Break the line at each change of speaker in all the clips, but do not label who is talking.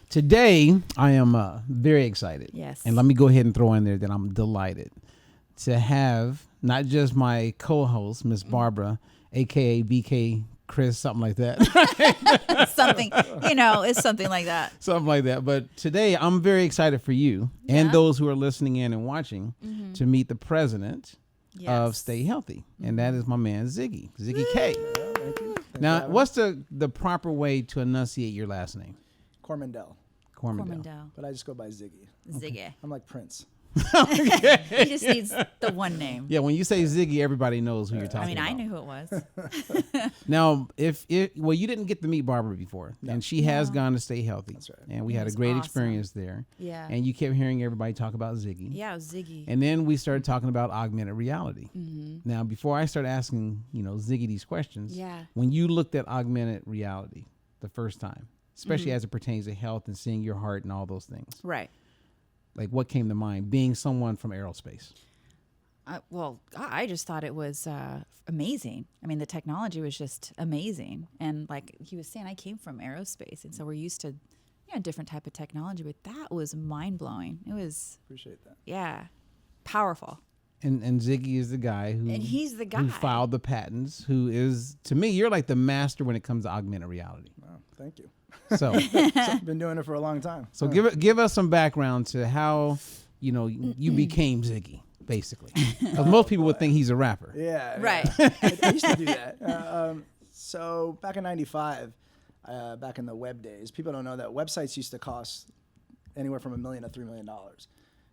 Today, I am very excited.
Yes.
And let me go ahead and throw in there that I'm delighted to have not just my co-host, Miss Barbara, a.k.a. BK Kris, something like that.
Something, it's something like that.
Something like that. But today, I'm very excited for you and those who are listening in and watching to meet the president of Stay Healthy. And that is my man, Ziggy K.
Thank you.
Now, what's the proper way to enunciate your last name?
Kormandel.
Kormandel.
But I just go by Ziggy.
Ziggy.
I'm like Prince.
He just needs the one name.
Yeah, when you say Ziggy, everybody knows who you're talking about.
I knew who it was.
Now, you didn't get to meet Barbara before, and she has gone to Stay Healthy.
That's right.
And we
It
had a
was
great
awesome.
experience there.
Yeah.
And you kept hearing everybody talk about Ziggy.
Yeah, it was Ziggy.
And then we started talking about augmented reality. Now, before I start asking, Ziggy these questions, when you looked at augmented reality the first time, especially as it pertains to health and seeing your heart and all those things,
Right.
like what came to mind, being someone from aerospace?
I just thought it was amazing. I mean, the technology was just amazing. And like he was saying, I came from aerospace. And so we're used to different type of technology. But that was mind-blowing. It was,
Appreciate that.
powerful.
And Ziggy is the guy who
And he's the guy.
who filed the patents, who is, to me, you're like the master when it comes to augmented reality.
Wow, thank you.
So
Been doing it for a long time.
So give us some background to how you became Ziggy, basically. 'Cause most people would think he's a rapper.
Yeah.
Right.
I used to do that. So back in '95, back in the web days, people don't know that websites used to cost anywhere from $1 million to $3 million.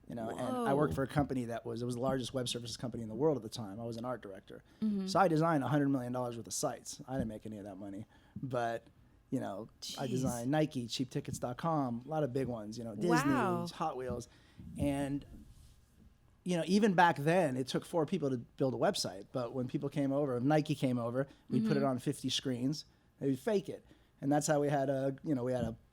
And I worked for a company it was the largest web services company in the world at the time. I was an art director. So I designed $100 million worth of sites. I didn't make any of that money, but I designed Nike, cheaptickets.com, a lot of big ones, Disney,
Wow.
Hot Wheels. And, even back then, it took 4 people to build a website. But when people came over, if Nike came over, we'd put it on 50 screens. They'd fake it. And that's how we had a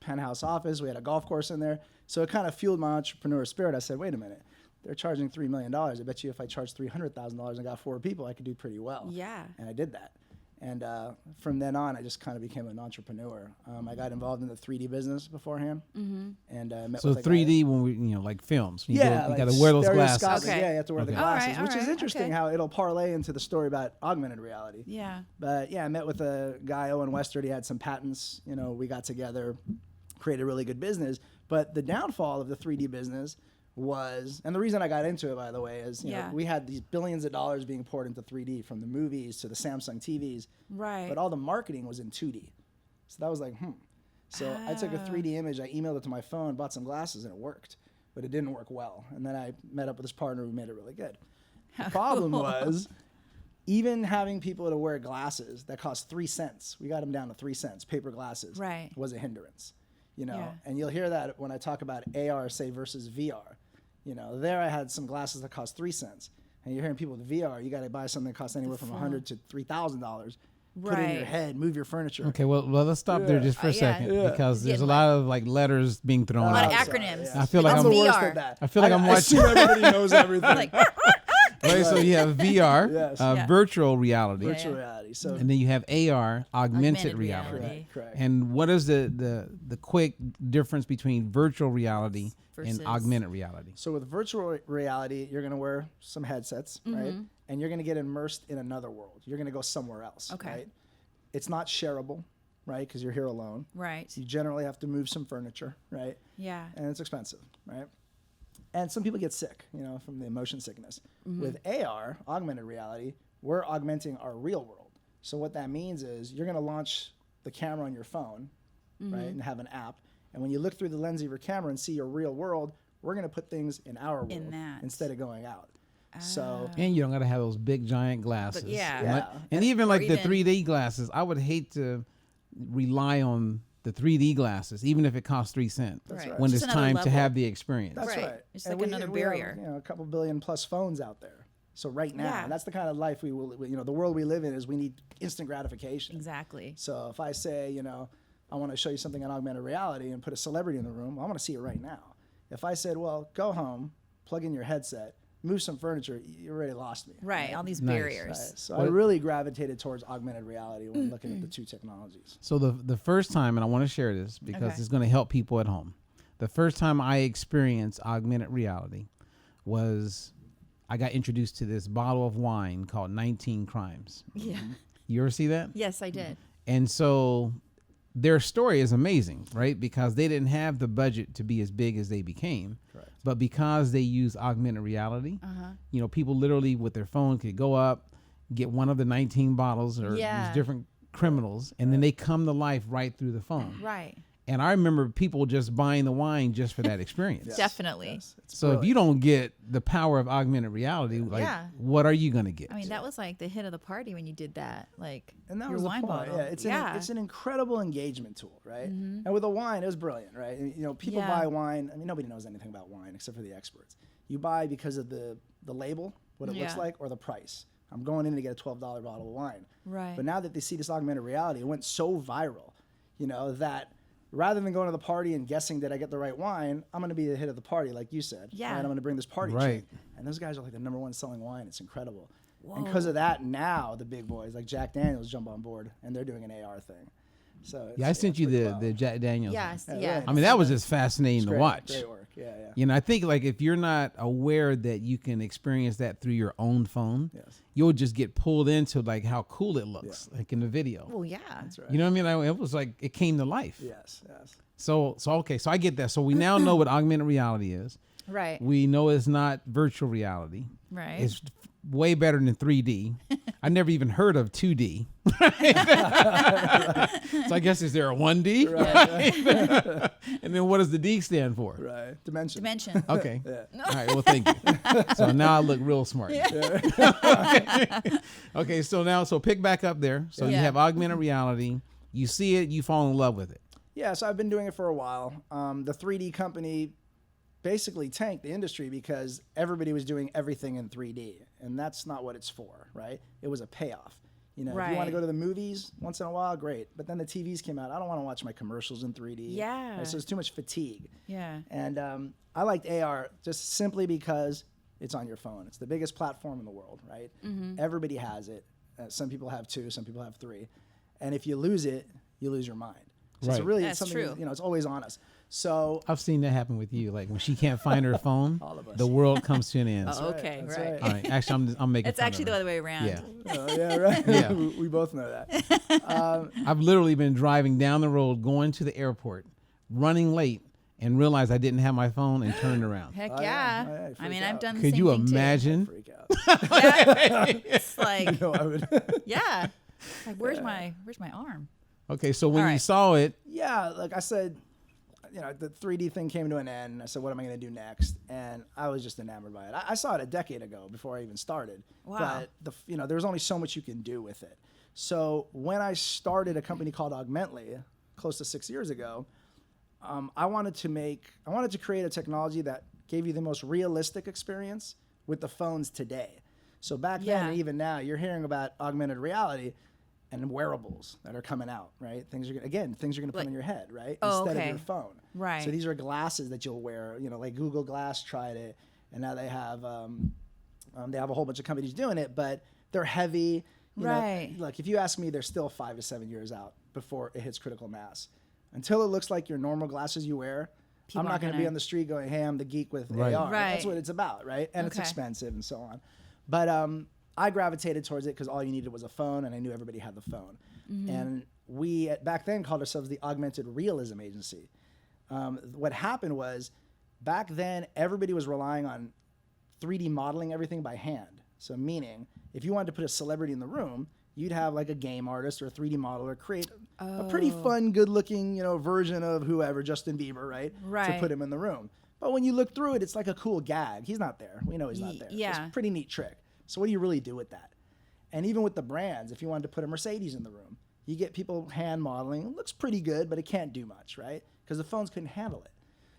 penthouse office. We had a golf course in there. So it kind of fueled my entrepreneur spirit. I said, wait a minute. They're charging $3 million. I bet you if I charged $300,000 and got 4 people, I could do pretty well.
Yeah.
And I did that. And from then on, I just kind of became an entrepreneur. I got involved in the 3D business beforehand, and met
So
with a
3D
guy.
when we like films. You
Yeah,
got to wear those glasses.
stereoscopic.
Okay.
Yeah, you have to wear the
Okay.
glasses,
All
which is
right,
interesting
okay.
how it'll parlay into the story about augmented reality.
Yeah.
But yeah, I met with a guy, Owen Westard. He had some patents. We got together, created a really good business. But the downfall of the 3D business was, and the reason I got into it, by the way, is we had these billions of dollars being poured into 3D, from the movies to the Samsung TVs.
Right.
But all the marketing was in 2D. So that was like, So I took a 3D image, I emailed it to my phone, bought some glasses, and it worked. But it didn't work well. And then I met up with this partner who made it really good. The problem was, even having people to wear glasses that cost 3 cents, we got them down to 3 cents, paper glasses,
Right.
was a hindrance.
Yeah.
And you'll hear that when I talk about AR, say, versus VR. There I had some glasses that cost 3 cents. And you're hearing people with VR, you got to buy something that costs anywhere from $100 to $3,000. Put it in your
Right.
head, move your furniture.
Okay, well, let's stop there just for a second because there's a lot of like letters being thrown
A lot
out.
of
sorry,
acronyms.
yeah.
I feel like
I'm
I'm
the worst
VR.
at that.
I feel like I'm
I
watching.
assume everybody knows everything.
Like,
Right, so you have VR,
Yes.
virtual reality,
Virtual reality. So
and then you have AR, augmented reality.
reality.
correct.
And what is the quick difference between virtual reality
Versus-
and augmented reality?
So with virtual reality, you're going to wear some headsets, right? And you're going to get immersed in another world. You're going to go somewhere else,
Okay.
right? It's not shareable, right? Because you're here alone.
Right.
You generally have to move some furniture, right?
Yeah.
And it's expensive, right? And some people get sick, from the motion sickness. With AR, augmented reality, we're augmenting our real world. So what that means is you're going to launch the camera on your phone, right, and have an app. And when you look through the lens of your camera and see your real world, we're going to put things in our world
that.
instead of going out. So
And you don't got to have those big giant glasses.
yeah.
And, like-
Yeah.
and even like the
even-
3D glasses, I would hate to rely on the 3D glasses, even if it costs 3 cents,
That's right.
when
Just
it's
another
time to
level.
have the experience.
that's
Right.
right.
It's
And
like another
we have,
barrier.
a couple billion plus phones out there. So right now,
Yeah.
and that's the kind of life the world we live in is we need instant gratification.
Exactly.
So if I say, I want to show you something on augmented reality and put a celebrity in the room, I want to see it right now. If I said, well, go home, plug in your headset, move some furniture, you already lost me.
Right, all these
Nice.
barriers.
Right. So I really gravitated towards augmented reality when looking at the two technologies.
So the first time, and I want to share this because it's going to help people at home. The first time I experienced augmented reality was I got introduced to this bottle of wine called 19 Crimes.
Yeah.
You ever see that?
Yes, I did.
And so their story is amazing, right? Because they didn't have the budget to be as big as they became.
Correct.
But because they use augmented reality, you know, people literally with their phone could go up, get one of the 19 bottles or these different criminals, and then they come to life right through the phone.
Right.
And I remember people just buying the wine just for that experience.
Yes.
Definitely.
Yes. It's
So if you don't get the power of augmented reality, like what are you going to get?
I mean, that was like the hit of the party when you did that. Like,
and that
your
was the
wine
point.
bottle.
Yeah, it's an incredible engagement tool, right? And with the wine, it was brilliant, right? You know, people buy wine. I mean, nobody knows anything about wine except for the experts. You buy because of the label, what it looks like, or the price. I'm going in to get a $12 bottle of wine.
Right.
But now that they see this augmented reality, it went so viral, you know, that rather than going to the party and guessing that I get the right wine, I'm going to be the hit of the party, like you said.
Yeah.
Right? I'm going to bring this party
Right.
chick. And those guys are like the number one selling wine. It's incredible. And because of that, now the big boys like Jack Daniels jump on board, and they're doing an AR thing. So
I sent you
pretty
the Jack Daniels.
Yes,
Yeah,
yeah.
right.
I mean, that was just fascinating to
great,
watch.
Great work. Yeah.
You know, I think like if you're not aware that you can experience that through your own phone, you'll just get pulled into like how cool it looks, like in the video.
Well, yeah.
That's right.
You know what I mean? It was like it came to life.
Yes.
So okay, so I get that. So we now know what augmented reality is.
Right.
We know it's not virtual reality.
Right.
It's way better than 3D. I never even heard of 2D. So I guess is there a 1D?
Right.
And then what does the D stand for?
Right. Dimension.
Okay.
Yeah.
All right. Well, thank you. So now I look real smart. Okay. So pick back up there. So you have augmented reality. You see it. You fall in love with it.
Yeah. So I've been doing it for a while. The 3D company basically tanked the industry because everybody was doing everything in 3D, and that's not what it's for, right? It was a payoff. You know, if you want to go to the movies once in a while, great. But then the TVs came out. I don't want to watch my commercials in 3D.
Yeah.
Right? So it's too much fatigue.
Yeah.
And I liked AR just simply because it's on your phone. It's the biggest platform in the world, right? Everybody has it. Some people have 2, some people have 3. And if you lose it, you lose your mind. So it's really
That's
something,
true.
you know, it's always on us. So
I've seen that happen with you. Like when she can't find her phone,
All of us.
the world comes to an end.
Oh, okay.
That's
Right.
All right. Actually, I'm making
It's
fun
actually
of
the
her.
other way around.
Yeah.
yeah, right.
Yeah.
we both know that.
I've literally been driving down the road, going to the airport, running late, and realized I didn't have my phone and turned around.
Heck
Oh,
yeah.
yeah. Oh, yeah,
I mean,
freak
I've
out.
done the
Could
same
you
thing
imagine?
Freak out.
too. It's like,
No, I would.
yeah. Like, where's my arm?
Okay, so when
All
you
right.
saw it,
Yeah, like I said, you know, the 3D thing came to an end. I said, what am I going to do next? And I was just enamored by it. I saw it a decade ago before I even started.
Wow.
But there's only so much you can do with it. So when I started a company called Augmently, close to 6 years ago, I wanted to create a technology that gave you the most realistic experience with the phones today. So back then and even now, you're hearing about augmented reality and wearables that are coming out, right? Things are going to put on your head, right? Instead of your phone.
Right.
So these are glasses that you'll wear, you know, like Google Glass tried it, and now they have a whole bunch of companies doing it, but they're heavy. You know, look, if you ask me, they're still 5 to 7 years out before it hits critical mass. Until it looks like your normal glasses you wear, I'm not going to be on the street going, hey, I'm the geek with AR.
Right.
That's what it's about, right? And it's expensive and so on. But I gravitated towards it because all you needed was a phone, and I knew everybody had the phone. And we, back then, called ourselves the Augmented Realism Agency. What happened was, back then, everybody was relying on 3D modeling everything by hand. So meaning, if you wanted to put a celebrity in the room, you'd have like a game artist or a 3D modeler create a pretty fun, good-looking, you know, version of whoever, Justin Bieber, right? To put him in the room. But when you look through it, it's like a cool gag. He's not there. We know he's not there.
Yeah.
It's a pretty neat trick. So what do you really do with that? And even with the brands, if you wanted to put a Mercedes in the room, you get people hand modeling. It looks pretty good, but it can't do much, right? Because the phones couldn't handle it.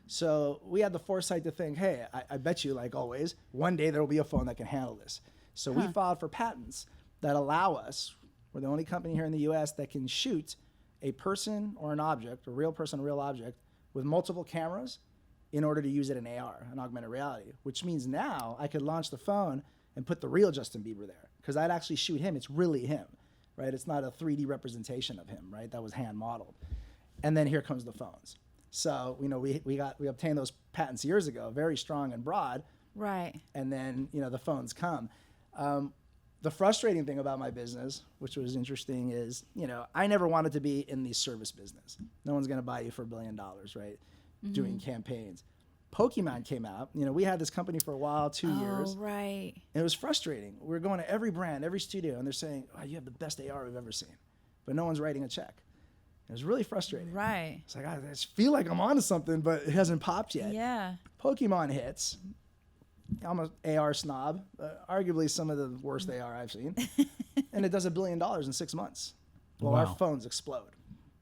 So we had the foresight to think, hey, I bet you, like always, one day there will be a phone that can handle this. So we filed for patents that allow us, we're the only company here in the US that can shoot a person or an object, a real person, a real object, with multiple cameras in order to use it in AR, an augmented reality, which means now I could launch the phone and put the real Justin Bieber there, because I'd actually shoot him. It's really him, right? It's not a 3D representation of him, right? That was hand modeled. And then here comes the phones. So, we obtained those patents years ago, very strong and broad.
Right.
And then, the phones come. The frustrating thing about my business, which was interesting, is, I never wanted to be in the service business. No one's going to buy you for $1 billion, right? Doing campaigns. Pokemon came out. We had this company for a while, 2 years.
Oh, right.
And it was frustrating. We were going to every brand, every studio, and they're saying, oh, you have the best AR we've ever seen. But no one's writing a check. It was really frustrating.
Right.
It's like, I just feel like I'm onto something, but it hasn't popped yet.
Yeah.
Pokemon hits. I'm an AR snob, arguably some of the worst AR I've seen. And it does $1 billion in 6 months. Well,
Wow.
our phones explode.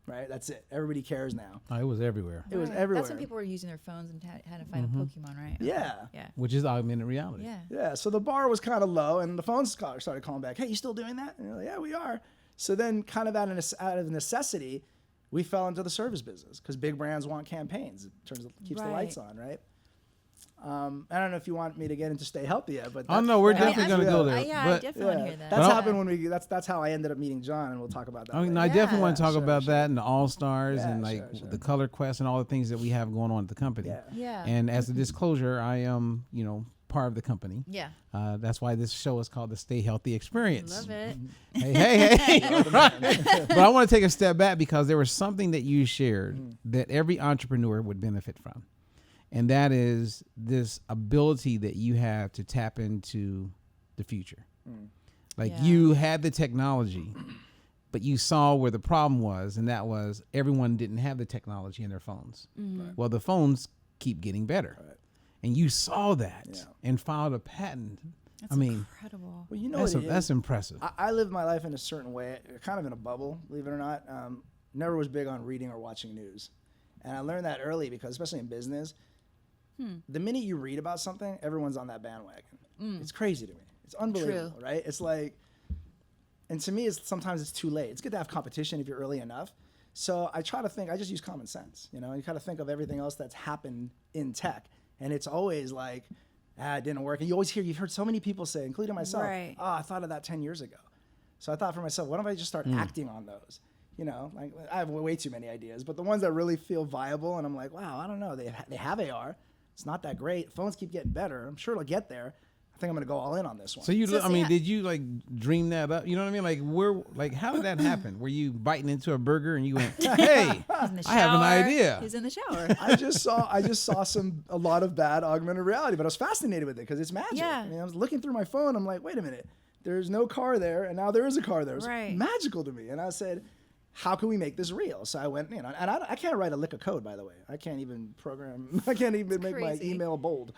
Right? That's it. Everybody cares now.
Oh, it was everywhere.
It was everywhere.
That's when people were using their phones and had to find a Pokemon, right?
Yeah.
Yeah.
Which is augmented reality.
Yeah.
Yeah. So the bar was kind of low, and the phone started calling back. Hey, you still doing that? And you're like, yeah, we are. So then, kind of out of necessity, we fell into the service business because big brands want campaigns. It keeps the lights on, right? I don't know if you want me to get into Stay Healthy yet, but
we're definitely going to go there.
I definitely want to hear that.
That's happened that's how I ended up meeting John, and we'll talk about that.
I definitely want to talk about that and the All Stars and the Color Quest and all the things that we have going on at the company.
Yeah.
And as a disclosure, I am, part of the company.
Yeah.
That's why this show is called the Stay Healthy Experience.
Love it.
Hey. But I want to take a step back because there was something that you shared that every entrepreneur would benefit from. And that is this ability that you have to tap into the future. You had the technology, but you saw where the problem was, and that was everyone didn't have the technology in their phones. Right. Well, the phones keep getting better. Right. And you saw that and filed a patent.
That's incredible.
Well,
that's impressive.
I live my life in a certain way, kind of in a bubble, believe it or not. Never was big on reading or watching news. And I learned that early because, especially in business, the minute you read about something, everyone's on that bandwagon. It's crazy to me. It's unbelievable, right? It's like, and to me, sometimes it's too late. It's good to have competition if you're early enough. So I try to think, I just use common sense, you kind of think of everything else that's happened in tech. And it's always like, it didn't work. And you've heard so many people say, including myself, I thought of that 10 years ago. So I thought for myself, what if I just start acting on those? Like I have way too many ideas, but the ones that really feel viable, and I'm like, wow, I don't know. They have AR. It's not that great. Phones keep getting better. I'm sure it'll get there. I think I'm going to go all in on this one.
So did you like dream that up? You know what I mean? Like, how did that happen? Were you biting into a burger and you went, hey, I have an idea.
He's in the shower.
I just saw a lot of bad augmented reality, but I was fascinated with it because it's magic. Yeah. I mean, I was looking through my phone. I'm like, wait a minute. There's no car there, and now there is a car there. It was magical to me. And I said, how can we make this real? So I went, and I can't write a lick of code, by the way. I can't even program. I can't even make my email bold.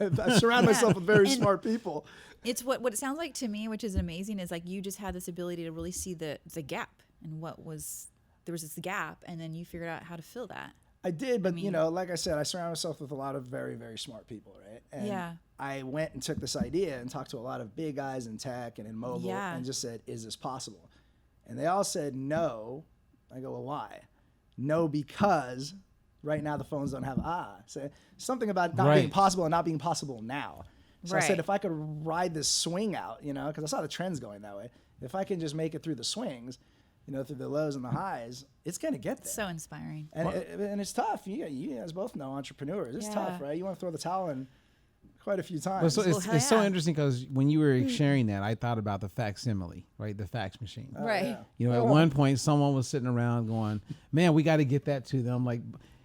I surround myself with very smart people.
It's what it sounds like to me, which is amazing, is like you just had this ability to really see the gap and there was this gap, and then you figured out how to fill that.
I did, but like I said, I surround myself with a lot of very, very smart people, right? And I went and took this idea and talked to a lot of big guys in tech and in mobile and just said, is this possible? And they all said no. I go, well, why? No, because right now the phones don't have So something about not being possible and not being possible now. So I said, if I could ride this swing out, because I saw the trends going that way. If I can just make it through the swings, through the lows and the highs, it's going to get there.
So inspiring.
And it's tough. You guys both know entrepreneurs. It's tough, right? You want to throw the towel in quite a few times.
Well, so it's so interesting because when you were sharing that, I thought about the facsimile, right? The fax machine.
Right.
At one point, someone was sitting around going, man, we got to get that to them. Like,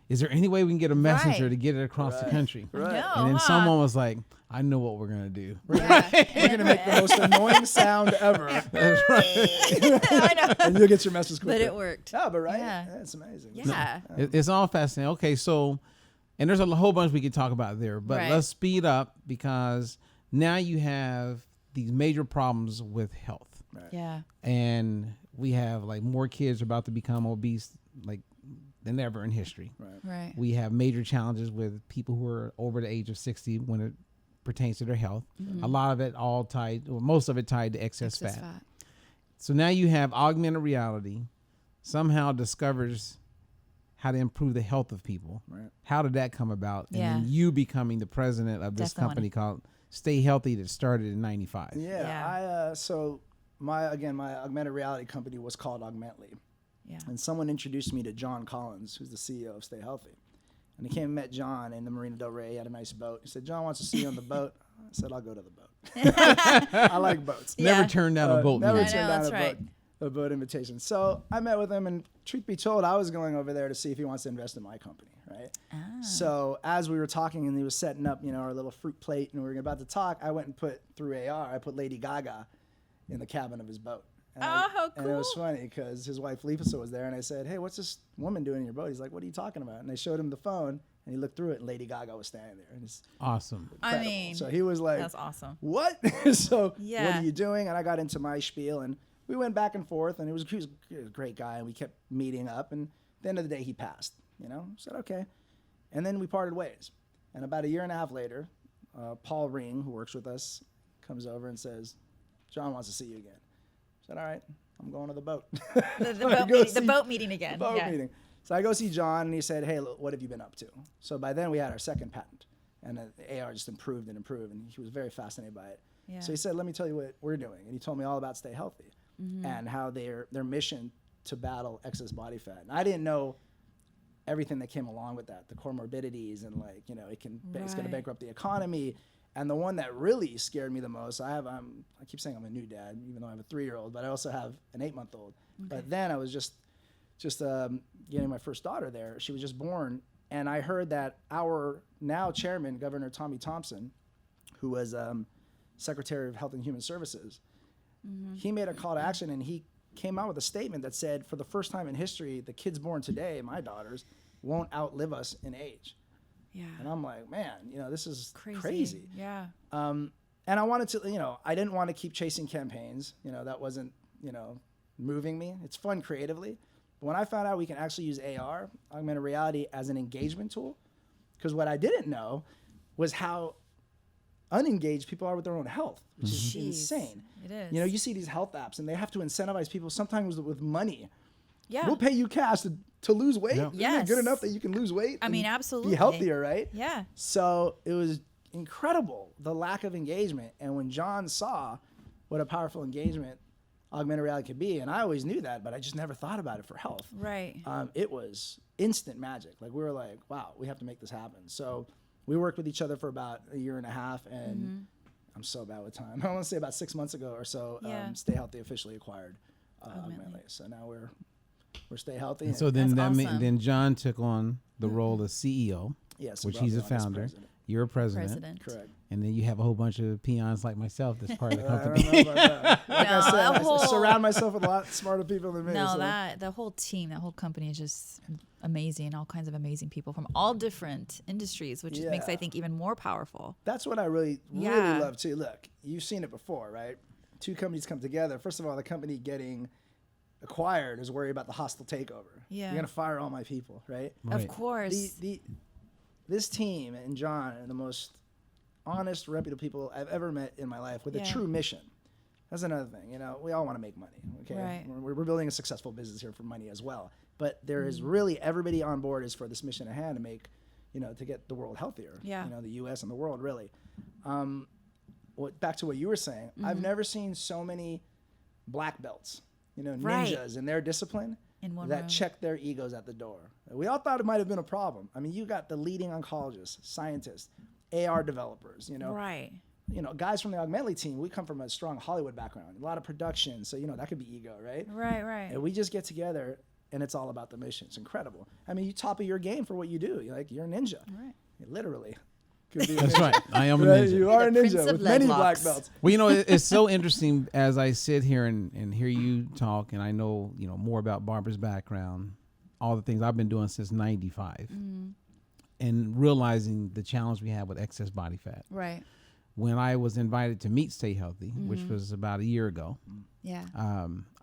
is there any way we can get a messenger to get it across the country?
Right.
No,
and then someone was like, I know what we're going to do.
Yeah. We're going to make the most annoying sound ever.
That's right.
I know.
And you'll get your message quicker.
But it worked.
Oh, but it's amazing.
Yeah.
It's all fascinating. Okay, so, and there's a whole bunch we could talk about there, but let's speed up because now you have these major problems with health.
Right.
Yeah.
And we have like more kids are about to become obese like than ever in history.
Right.
We have major challenges with people who are over the age of 60 when it pertains to their health. Mm-hmm. A lot of it most of it tied to excess fat. So now you have augmented reality somehow discovers how to improve the health of people.
Right.
How did that come about? And
Yeah.
then you becoming the president of this
Definitely
company called Stay Healthy that started in 95.
Yeah. So my augmented reality company was called Augmently.
Yeah.
And someone introduced me to John Collins, who's the CEO of Stay Healthy. And he came and met John in the Marina Del Rey. He had a nice boat. He said, John wants to see you on the boat. I said, I'll go to the boat. I like boats.
Never turned down a boat.
Never
meeting.
turned down
that's right.
a boat invitation. So I met with him, and truth be told, I was going over there to see if he wants to invest in my company, right? So as we were talking and he was setting up, our little fruit plate and we were about to talk, I went and put through AR, I put Lady Gaga in the cabin of his boat. And
how cool.
And it was funny because his wife Lisa was there, and I said, hey, what's this woman doing in your boat? He's like, what are you talking about? And I showed him the phone, and he looked through it, and Lady Gaga was standing there. And it's
Awesome.
incredible.
I mean,
so he was like,
that's awesome.
what? So what
Yeah.
are you doing? And I got into my spiel, and we went back and forth, and he was a great guy, and we kept meeting up, and at the end of the day, he passed, said, okay. And then we parted ways. And about a year and a half later, Paul Ring, who works with us, comes over and says, John wants to see you again. I said, all right, I'm going to the boat.
The boat meeting again.
The boat meeting. So I go see John, and he said, hey, look, what have you been up to? So by then we had our second patent, and the AR just improved, and he was very fascinated by it.
Yeah.
So he said, let me tell you what we're doing. And he told me all about Stay Healthy and how their mission to battle excess body fat. And I didn't know everything that came along with that, the comorbidities and it's going to bankrupt the economy. And the one that really scared me the most, I keep saying I'm a new dad, even though I have a 3-year-old, but I also have an 8-month-old. Okay. But then I was just getting my first daughter there. She was just born. And I heard that our now chairman, Governor Tommy Thompson, who was Secretary of Health and Human Services, he made a call to action, and he came out with a statement that said, for the first time in history, the kids born today, my daughters, won't outlive us in age.
Yeah.
And I'm like, man, this is crazy.
Yeah.
And I wanted to, I didn't want to keep chasing campaigns. That wasn't, moving me. It's fun creatively. But when I found out we can actually use AR, augmented reality, as an engagement tool, because what I didn't know was how unengaged people are with their own health, which is insane.
It is.
You see these health apps, and they have to incentivize people sometimes with money.
Yeah.
We'll pay you cash to lose weight.
Yeah.
Isn't it good enough that you can lose weight?
I mean, absolutely.
Be healthier, right?
Yeah.
So it was incredible, the lack of engagement. And when John saw what a powerful engagement augmented reality could be, and I always knew that, but I just never thought about it for health.
Right.
It was instant magic. Like, we were like, wow, we have to make this happen. So we worked with each other for about a year and a half, and I'm so bad with time. I want to say about 6 months ago or so, Stay Healthy officially acquired Augmently. So now we're Stay Healthy.
And so then
awesome.
then John took on the role of CEO,
yes,
which he's a founder. You're a president.
Correct.
And then you have a whole bunch of peons like myself that's part of the company.
I don't know about that. Like
No,
I said,
the
I surround myself with a lot smarter people than me.
No,
so.
the whole team, that whole company is just amazing. All kinds of amazing people from all different industries, which makes, I think, even more powerful.
That's what I really
Yeah.
love too. Look, you've seen it before, right? Two companies come together. First of all, the company getting acquired is worried about the hostile takeover.
Yeah.
You're gonna fire all my people, right?
Of course.
This team and John are the most honest, reputable people I've ever met in my life with a true mission. That's another thing. We all want to make money. Okay,
Right.
We're building a successful business here for money as well. But there is really, everybody on board is for this mission at hand to make, to get the world healthier.
Yeah.
The U.S. and the world, really. Back to what you were saying, I've never seen so many black belts,
Right.
ninjas in their discipline
In one
that
room.
check their egos at the door. We all thought it might have been a problem. I mean, you got the leading oncologists, scientists, AR developers,
Right.
Guys from the Augmently team. We come from a strong Hollywood background, a lot of production, so that could be ego, right?
Right.
And we just get together, and it's all about the mission. It's incredible. I mean, you top of your game for what you do. You're a ninja,
Right.
Literally. Could be a
That's
ninja.
right. I am a
Right?
ninja.
You are a
The Prince
ninja
of
with many
Leg
black
Locks.
belts.
Well, it's so interesting as I sit here and hear you talk, and I know, more about Barbara's background, all the things I've been doing since 95, and realizing the challenge we have with excess body fat.
Right.
When I was invited to meet Stay Healthy, which was about a year ago,
Yeah.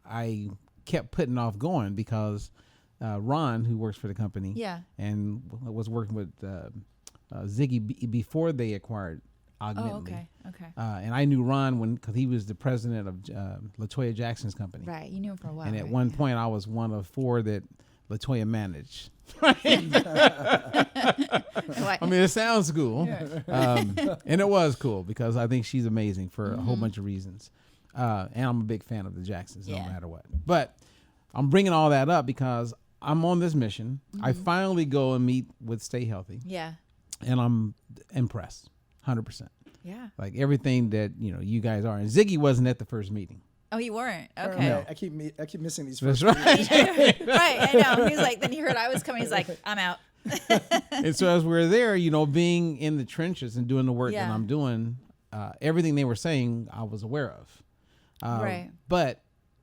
I kept putting off going because Ron, who works for the company, and was working with Ziggy before they acquired Augmently.
Okay.
And I knew Ron because he was the president of LaToya Jackson's company.
Right. You knew him for a while.
And at
right?
one point, I was one of 4 that LaToya managed. I mean, it sounds cool. And it was cool because I think she's amazing for a whole bunch of reasons. And I'm a big fan of the Jacksons, no matter what. But I'm bringing all that up because I'm on this mission. I finally go and meet with Stay Healthy.
Yeah.
And I'm impressed, 100%.
Yeah.
Like everything that, you guys are. And Ziggy wasn't at the first meeting.
Oh, you weren't? Okay.
No. I keep missing these
That's
first
right.
Right, I know. He's like, then he heard I was coming. He's like, I'm out.
And so as we're there, being in the trenches and doing the work that I'm doing, everything they were saying, I was aware of.
Right.
But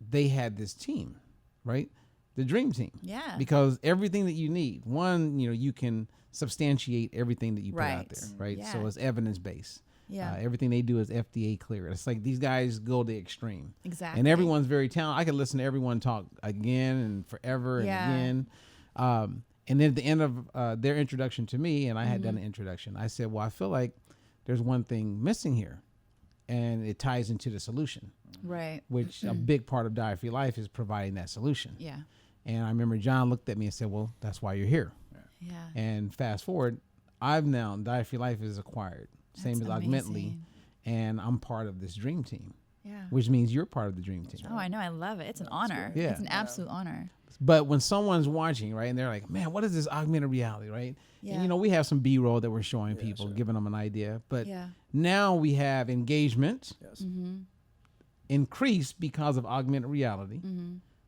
they had this team, right? The dream team.
Yeah.
Because everything that you need, one, you can substantiate everything that you put out there, right?
Yeah.
So it's evidence-based.
Yeah.
Everything they do is FDA cleared. It's like these guys go to the extreme.
Exactly.
And everyone's very talented. I could listen to everyone talk again and forever and again. And then at the end of their introduction to me, and I had done an introduction, I said, well, I feel like there's one thing missing here. And it ties into the solution.
Right.
Which a big part of Diet Free Life is providing that solution.
Yeah.
And I remember John looked at me and said, well, that's why you're here.
Yeah.
And fast forward, Diet Free Life is acquired. Same as Augmentedly, and I'm part of this dream team.
Yeah.
Which means you're part of the dream team.
Oh, I know. I love it. It's an honor.
Yeah.
It's an absolute honor.
But when someone's watching, right, and they're like, man, what is this augmented reality, right?
Yeah.
And, we have some B-roll that we're showing people, giving them an idea. But now we have engagement increased because of augmented reality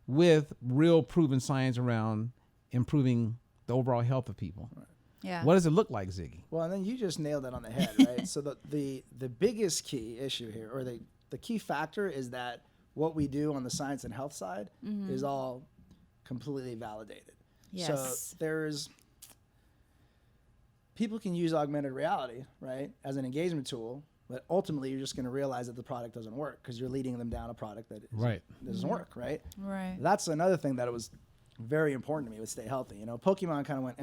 with real proven science around improving the overall health of people. Right.
Yeah.
What does it look like, Ziggy?
Well, and then you just nailed it on the head, right? So the biggest key issue here, or the key factor, is that what we do on the science and health side is all completely validated.
Yes.
So people can use augmented reality, right, as an engagement tool, but ultimately you're just going to realize that the product doesn't work because you're leading them down a product that doesn't work, right?
Right.
That's another thing that it was very important to me with Stay Healthy. Pokemon kind of went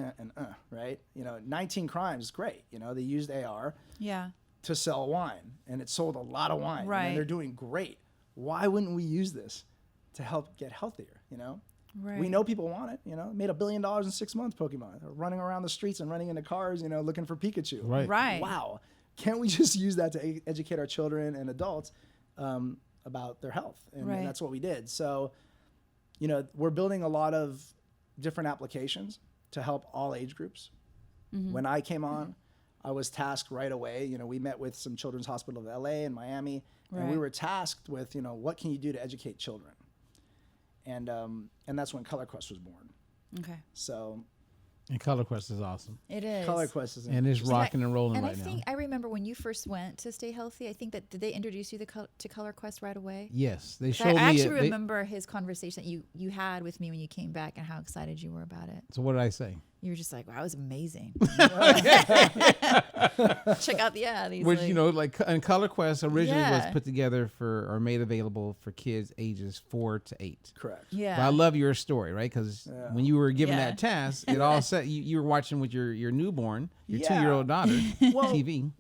right? 19 Crimes is great. They used AR to sell wine, and it sold a lot of wine.
Right.
And they're doing great. Why wouldn't we use this to help get healthier,
Right.
We know people want it, made $1 billion in 6 months, Pokemon. They're running around the streets and running into cars, looking for Pikachu.
Right.
Right.
Wow. Can't we just use that to educate our children and adults about their health? And that's what we did. So, we're building a lot of different applications to help all age groups. When I came on, I was tasked right away. We met with some Children's Hospital of LA and Miami, and we were tasked with, what can you do to educate children? And that's when Color Quest was born.
Okay.
So.
And Color Quest is awesome.
It is.
Color Quest is
and it's rocking and rolling right now.
And I think I remember when you first went to Stay Healthy, I think that did they introduce you to Color Quest right away?
Yes, they showed me.
I actually remember his conversation that you had with me when you came back and how excited you were about it.
So what did I say?
You were just like, wow, it was amazing. Check out the ad.
Which, and Color Quest originally was put together or made available for kids ages 4 to 8.
Correct.
Yeah.
But I love your story, right? Because when you were given that task, it all set, you were watching with your newborn, your 2-year-old daughter, TV.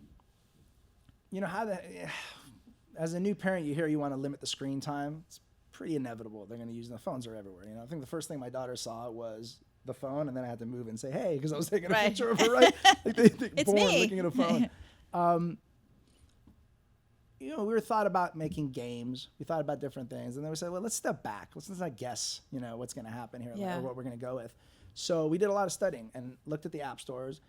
As a new parent, you hear you want to limit the screen time. It's pretty inevitable. They're going to use the phones are everywhere. I think the first thing my daughter saw was the phone, and then I had to move and say, hey, because I was taking a picture of her, right?
It's
born
me.
looking at a phone. We were thought about making games. We thought about different things. And then we said, well, let's step back. Let's not guess, what's going to happen here or what we're going to go with. So we did a lot of studying and looked at the app stores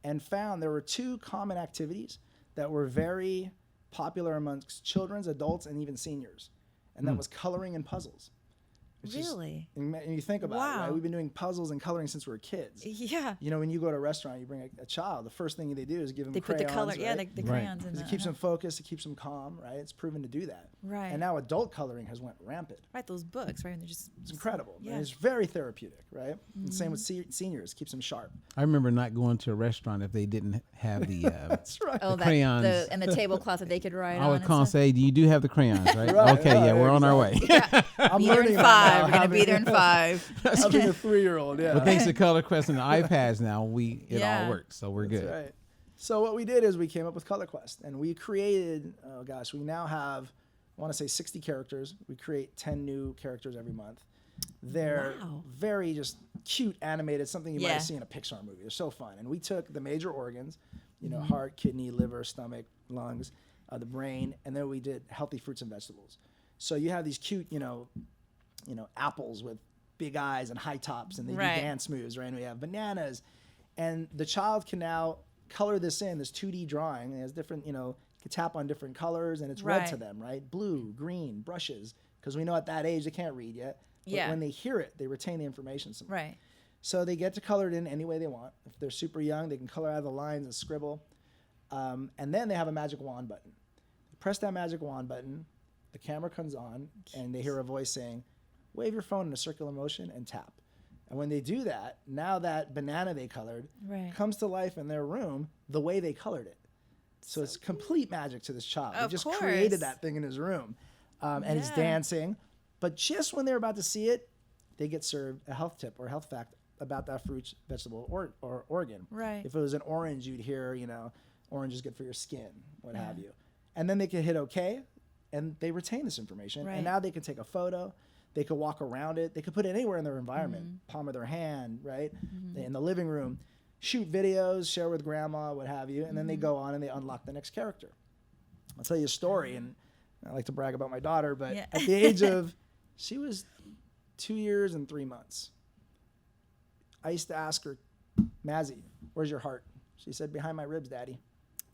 and found there were 2 common activities that were very popular amongst children, adults, and even seniors. And that was coloring and puzzles.
Really?
And you think about it, right? We've been doing puzzles and coloring since we were kids.
Yeah.
When you go to a restaurant, you bring a child, the first thing they do is give them crayons.
They put the color,
right?
the crayons in
it keeps them focused, it keeps them calm, right? It's proven to do that.
Right.
And now adult coloring has went rampant.
Right, those books, right? And they're just
it's incredible.
Yeah.
And it's very therapeutic, right? And same with seniors, keeps them sharp.
I remember not going to a restaurant if they didn't have the
That's right.
the
crayons
and the tablecloth that they could write on.
I would call and say, do you do have the crayons, right?
Right.
Okay, we're on our way.
I'm
be there
learning
in 5.
now,
We're going to be there in 5.
Having a 3-year-old,
But thanks to Color Quest and the iPads now, it all works, so we're good.
Right. So what we did is we came up with Color Quest, and we created, we now have, I want to say 60 characters. We create 10 new characters every month. They're very just cute animated, something you might have seen in a Pixar movie. They're so fun. And we took the major organs, heart, kidney, liver, stomach, lungs, the brain, and then we did healthy fruits and vegetables. So you have these cute, apples with big eyes and high tops, and they do dance moves, right? And we have bananas, and the child can now color this 2D drawing. It has different, you can tap on different colors, and it's read to them, right? Blue, green, brushes, because we know at that age they can't read yet. But when they hear it, they retain the information somehow.
Right.
So they get to color it in any way they want. If they're super young, they can color out of the lines and scribble. And then they have a magic wand button. You press that magic wand button, the camera comes on, and they hear a voice saying, wave your phone in a circular motion and tap. And when they do that, now that banana they colored comes to life in their room the way they colored it. So it's complete magic to this child. They just created that thing in his room. And it's dancing. But just when they're about to see it, they get served a health tip or health fact about that fruit, vegetable, or organ.
Right.
If it was an orange, you'd hear, orange is good for your skin, what have you. And then they can hit OK, and they retain this information. And now they can take a photo. They could walk around it. They could put it anywhere in their environment, palm of their hand, right? In the living room, shoot videos, share with grandma, what have you. And then they go on and they unlock the next character. I'll tell you a story, and I like to brag about my daughter, but at the age of, she was 2 years and 3 months. I used to ask her, Mazzy, where's your heart? She said, behind my ribs, Daddy.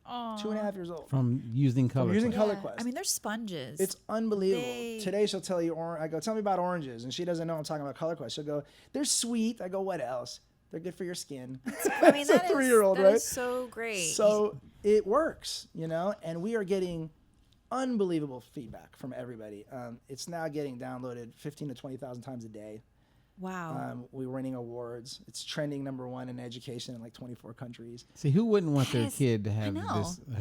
Aww. 2.5 years old.
From using Color Quest.
Color Quest.
I mean, they're sponges.
It's unbelievable. Today she'll tell you, I go, tell me about oranges. And she doesn't know I'm talking about Color Quest. She'll go, they're sweet. I go, what else? They're good for your skin.
I mean,
that's a 3-year-old, right?
That is so great.
So it works, and we are getting unbelievable feedback from everybody. It's now getting downloaded 15 to 20,000 times a day.
Wow.
We're winning awards. It's trending #1 in education in like 24 countries.
See, who wouldn't want their kid to have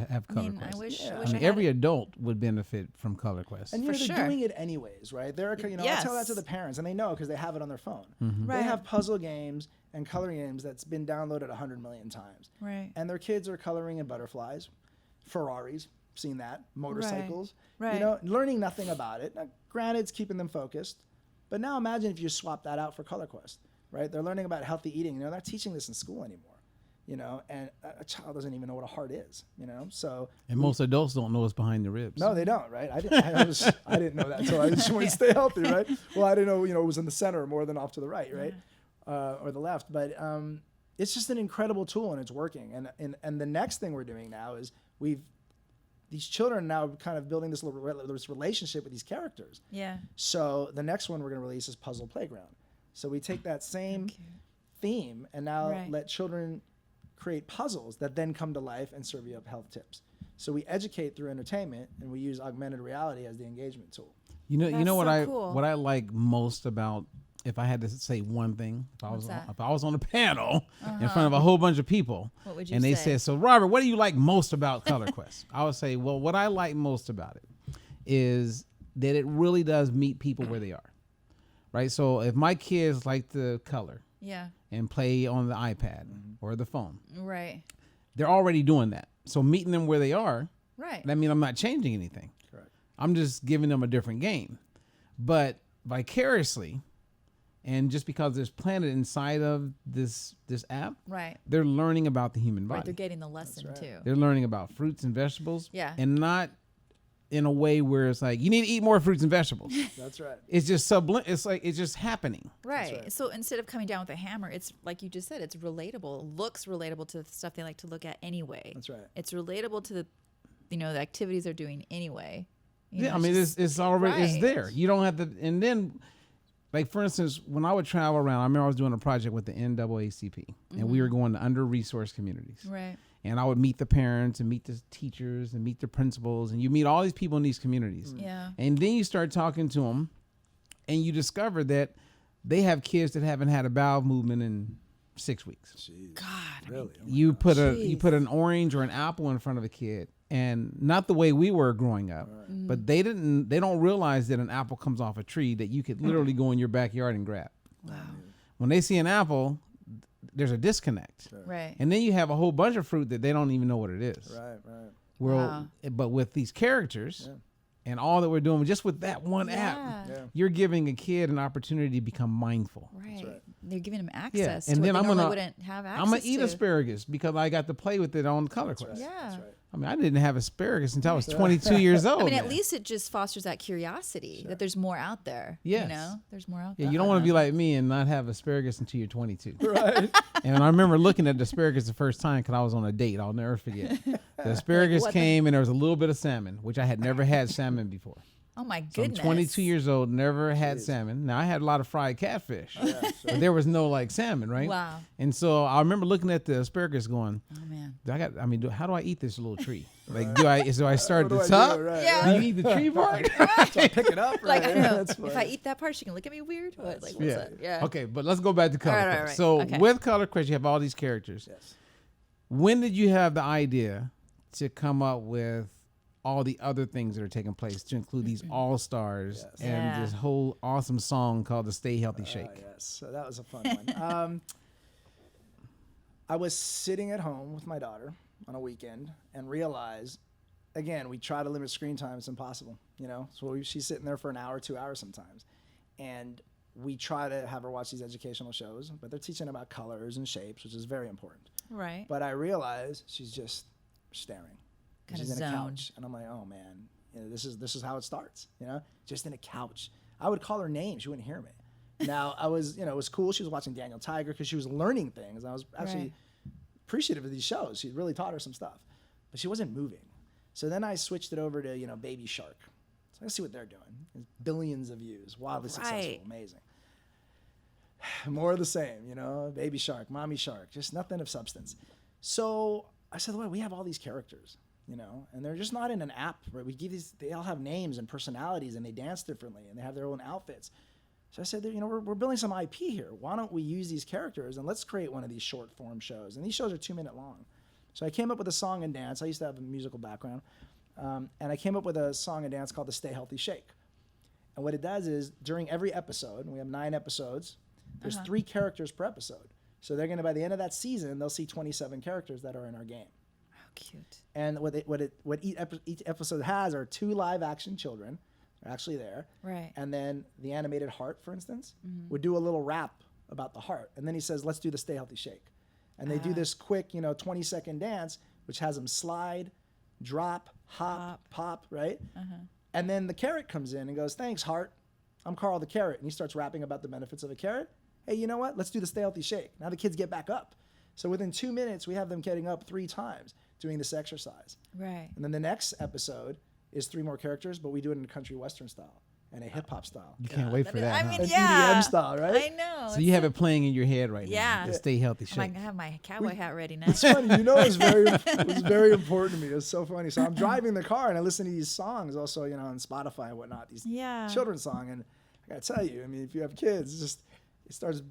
have Color Quest?
I wish
every adult would benefit from Color Quest.
And they're doing it anyways, right? They're, I tell that to the parents, and they know because they have it on their phone. They have puzzle games and coloring games that's been downloaded 100 million times.
Right.
And their kids are coloring in butterflies, Ferraris, seen that, motorcycles.
Right.
Learning nothing about it. Now, granted, it's keeping them focused. But now imagine if you swap that out for Color Quest, right? They're learning about healthy eating. They're not teaching this in school anymore, and a child doesn't even know what a heart is, So.
And most adults don't know what's behind the ribs.
No, they don't, right? I didn't know that until I just went Stay Healthy, right? Well, I didn't know, it was in the center more than off to the right, right? Or the left. But it's just an incredible tool, and it's working. And the next thing we're doing now is these children are now kind of building this relationship with these characters.
Yeah.
So the next one we're going to release is Puzzle Playground. So we take that same theme and now let children create puzzles that then come to life and serve you up health tips. So we educate through entertainment, and we use augmented reality as the engagement tool.
You know what I like most about, if I had to say one thing, if I was on a panel in front of a whole bunch of people,
what would you
and they
say?
said, so Robert, what do you like most about Color Quest? I would say, well, what I like most about it is that it really does meet people where they are, right? So if my kids like to color and play on the iPad or the phone, they're already doing that. So meeting them where they are, that means I'm not changing anything.
Correct.
I'm just giving them a different game. But vicariously, and just because there's planted inside of this app, they're learning about the human body.
They're getting the lesson too.
They're learning about fruits and vegetables.
Yeah.
And not in a way where it's like, you need to eat more fruits and vegetables.
That's right.
It's just it's like, it's just happening.
Right. So instead of coming down with a hammer, it's like you just said, it's relatable, looks relatable to the stuff they like to look at anyway.
That's right.
It's relatable to the, the activities they're doing anyway.
I mean, it's already, it's there. You don't have to, and then, like, for instance, when I would travel around, I remember I was doing a project with the NAACP, and we were going to under-resourced communities.
Right.
And I would meet the parents and meet the teachers and meet the principals, and you meet all these people in these communities.
Yeah.
And then you start talking to them, and you discover that they have kids that haven't had a bowel movement in 6 weeks.
Jeez.
God.
Really?
You put an orange or an apple in front of a kid, and not the way we were growing up, but they don't realize that an apple comes off a tree that you could literally go in your backyard and grab.
Wow.
When they see an apple, there's a disconnect.
Right.
And then you have a whole bunch of fruit that they don't even know what it is.
Right.
Well, but with these characters and all that we're doing, just with that one app, you're giving a kid an opportunity to become mindful.
Right.
That's right.
they're giving them access.
And
to
then
what
I'm
they normally
gonna
wouldn't have access
I'm gonna eat
to.
asparagus because I got to play with it on Color Quest.
Yeah.
That's right.
I mean, I didn't have asparagus until I was 22 years old.
I mean,
man.
at least it just fosters that curiosity that there's more out there.
Yes.
You know, there's more out
Yeah,
there.
you don't want to be like me and not have asparagus until you're 22.
Right.
And I remember looking at the asparagus the first time because I was on a date. I'll never forget. The asparagus
what
came and there was a little bit of salmon, which I had never had salmon before.
Oh my
So I'm
goodness.
22 years old, never had salmon. Now I had a lot of fried catfish, but there was no like salmon, right?
Wow.
And so I remember looking at the asparagus, going,
Oh man.
how do I eat this little tree? Like, do I start at
What
the
do I
top?
do? Right,
Yeah.
right.
Do you eat the tree part?
So I pick it up.
Like
right?
I know.
That's
If
funny.
I eat that part, she can look at me weird. What? Like what's that? Yeah.
Okay, but let's go back to Color
All right,
Quest.
right.
So
Okay.
with Color Quest, you have all these characters.
Yes.
When did you have the idea to come up with all the other things that are taking place to include these all-stars
Yes.
and
Yeah.
this whole awesome song called the Stay Healthy Shake?
Yes. So that was a fun one. I was sitting at home with my daughter on a weekend and realized, again, we try to limit screen time. It's impossible, you know? So she's sitting there for an hour, 2 hours sometimes. And we try to have her watch these educational shows, but they're teaching about colors and shapes, which is very important.
Right.
But I realized she's just staring.
Kinda
She's in a
zoned.
couch, and I'm like, oh man, you know, this is how it starts. You know, just in a couch. I would call her names, she wouldn't hear me. Now I was, you know, it was cool. She was watching Daniel Tiger because she was learning things. I was actually
Right.
appreciative of these shows. She really taught her some stuff, but she wasn't moving. So then I switched it over to, you know, Baby Shark. So let's see what they're doing. There's billions of views, wildly successful,
Right.
amazing. More of the same, you know, Baby Shark, Mommy Shark, just nothing of substance. So I said, well, we have all these characters, you know, and they're just not in an app, right? We give these, they all have names and personalities and they dance differently and they have their own outfits. So I said, you know, we're building some IP here. Why don't we use these characters and let's create one of these short form shows? And these shows are 2-minute long. So I came up with a song and dance. I used to have a musical background. And I came up with a song and dance called the Stay Healthy Shake. And what it does is during every episode, and we have 9 episodes, there's 3 characters per episode. So they're going to, by the end of that season, they'll see 27 characters that are in our game.
How cute.
And what each episode has are 2 live action children. They're actually there.
Right.
And then the animated heart, for instance, would do a little rap about the heart. And then he says, let's do the Stay Healthy Shake. And they do this quick, you know, 20-second dance, which has them slide, drop, hop, pop, right? And then the carrot comes in and goes, thanks, heart. I'm Carl the carrot. And he starts rapping about the benefits of a carrot. Hey, you know what? Let's do the Stay Healthy Shake. Now the kids get back up. So within 2 minutes, we have them getting up 3 times doing this exercise.
Right.
And then the next episode is 3 more characters, but we do it in a country western style and a hip hop style.
You can't wait for that.
I
huh?
mean,
And
yeah.
EDM style, right?
I know.
So you have it playing in your head right
Yeah.
now. The Stay Healthy
I'm like,
Shake.
I have my cowboy hat ready now.
It's funny, you know, it was very important to me. It was so funny. So I'm driving the car and I listen to these songs also, you know, on Spotify and whatnot, these
Yeah.
children's song. And I gotta tell you, I mean, if you have kids, it starts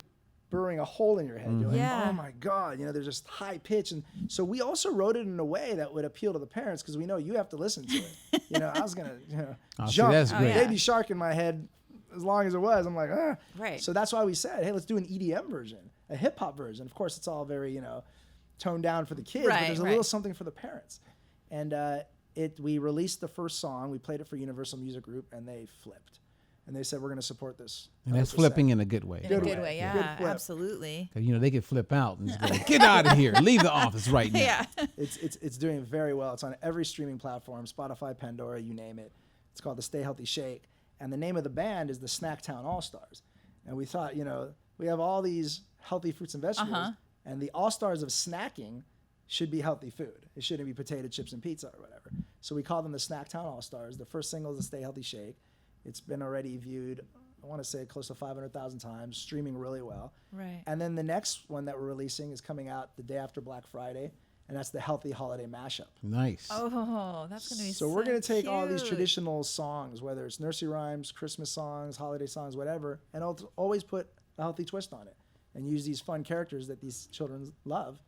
burning a hole in your head. You're like,
Yeah.
oh my God, you know, they're just high pitch. And so we also wrote it in a way that would appeal to the parents because we know you have to listen to it. You know, I was gonna
Oh, see,
jump
that's great.
yeah.
Baby Shark in my head as long as it was. I'm like, ah.
Right.
So that's why we said, hey, let's do an EDM version, a hip hop version. Of course, it's all very, you know, toned down for the kids, but
Right,
there's a
right.
little something for the parents. And we released the first song, we played it for Universal Music Group, and they flipped. And they said, we're going to support this.
And that's
100%.
flipping in a good way.
In a
Good
good
way.
way,
Good
yeah,
flip.
absolutely.
'Cause, you know, they could flip out and just go, get out of here. Leave the office right now.
Yeah.
It's doing very well. It's on every streaming platform, Spotify, Pandora, you name it. It's called the Stay Healthy Shake. And the name of the band is the Snacktown All-Stars. And we thought, you know, we have all these healthy fruits and vegetables, and the all-stars of snacking should be healthy food. It shouldn't be potato chips and pizza or whatever. So we call them the Snacktown All-Stars. The first single is the Stay Healthy Shake. It's been already viewed, I want to say, close to 500,000 times, streaming really well.
Right.
And then the next one that we're releasing is coming out the day after Black Friday, and that's the Healthy Holiday Mashup.
Nice.
Oh, that's going to be
So we're going to take all these
cute.
traditional songs, whether it's nursery rhymes, Christmas songs, holiday songs, whatever, and always put a healthy twist on it and use these fun characters that these children love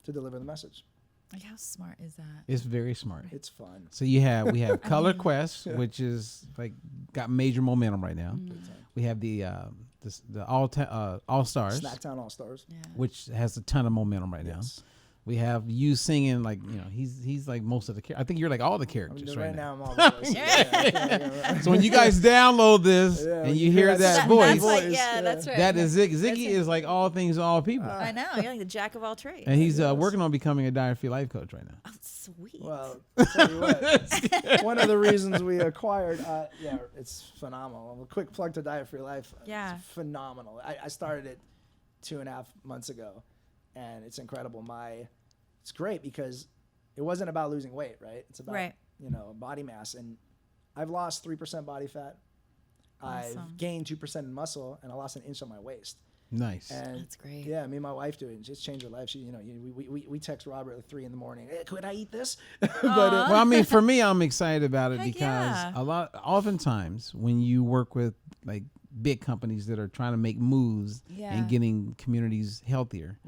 to deliver the message.
Like, how smart is that?
It's very smart.
It's fun.
So we have Color Quest, which is like got major momentum right now. We have the All Stars,
Snacktown All-Stars.
Yeah.
which has a ton of momentum right
Yes.
We have you singing like he's like most of the I think you're like all the characters right now.
I'm all the voices.
So when you guys download this and you hear that voice,
that's right.
that is Ziggy. Ziggy is like all things to all people.
I know, you're like the jack of all trades.
And he's working on becoming a diet-free life coach right now.
Oh, sweet.
Well, I'll tell you what, one of the reasons we acquired, it's phenomenal. A quick plug to Diet Free Life.
Yeah.
It's phenomenal. I started it 2.5 months ago, and it's incredible. It's great because it wasn't about losing weight, right? It's about body mass, and I've lost 3% body fat.
Awesome.
I've gained 2% in muscle, and I lost 1 inch on my waist.
Nice.
And
that's great.
Yeah, me and my wife do it. It's changed her life. She, we text Robert at 3 a.m. Hey, could I eat this?
Well, I mean, for me, I'm excited about it
Heck
because oftentimes when you work with like big companies that are trying to make moves and getting communities healthier,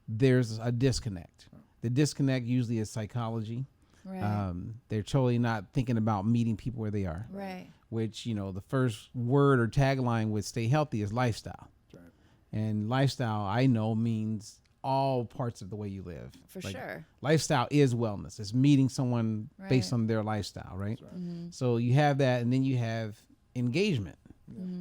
there's a disconnect. The disconnect usually is psychology.
Right.
They're totally not thinking about meeting people where they are.
Right.
Which, the first word or tagline with Stay Healthy is lifestyle. And lifestyle, I know, means all parts of the way you live.
For sure.
Lifestyle is wellness. It's meeting someone based on their lifestyle, right? Mm-hmm. So you have that, and then you have engagement,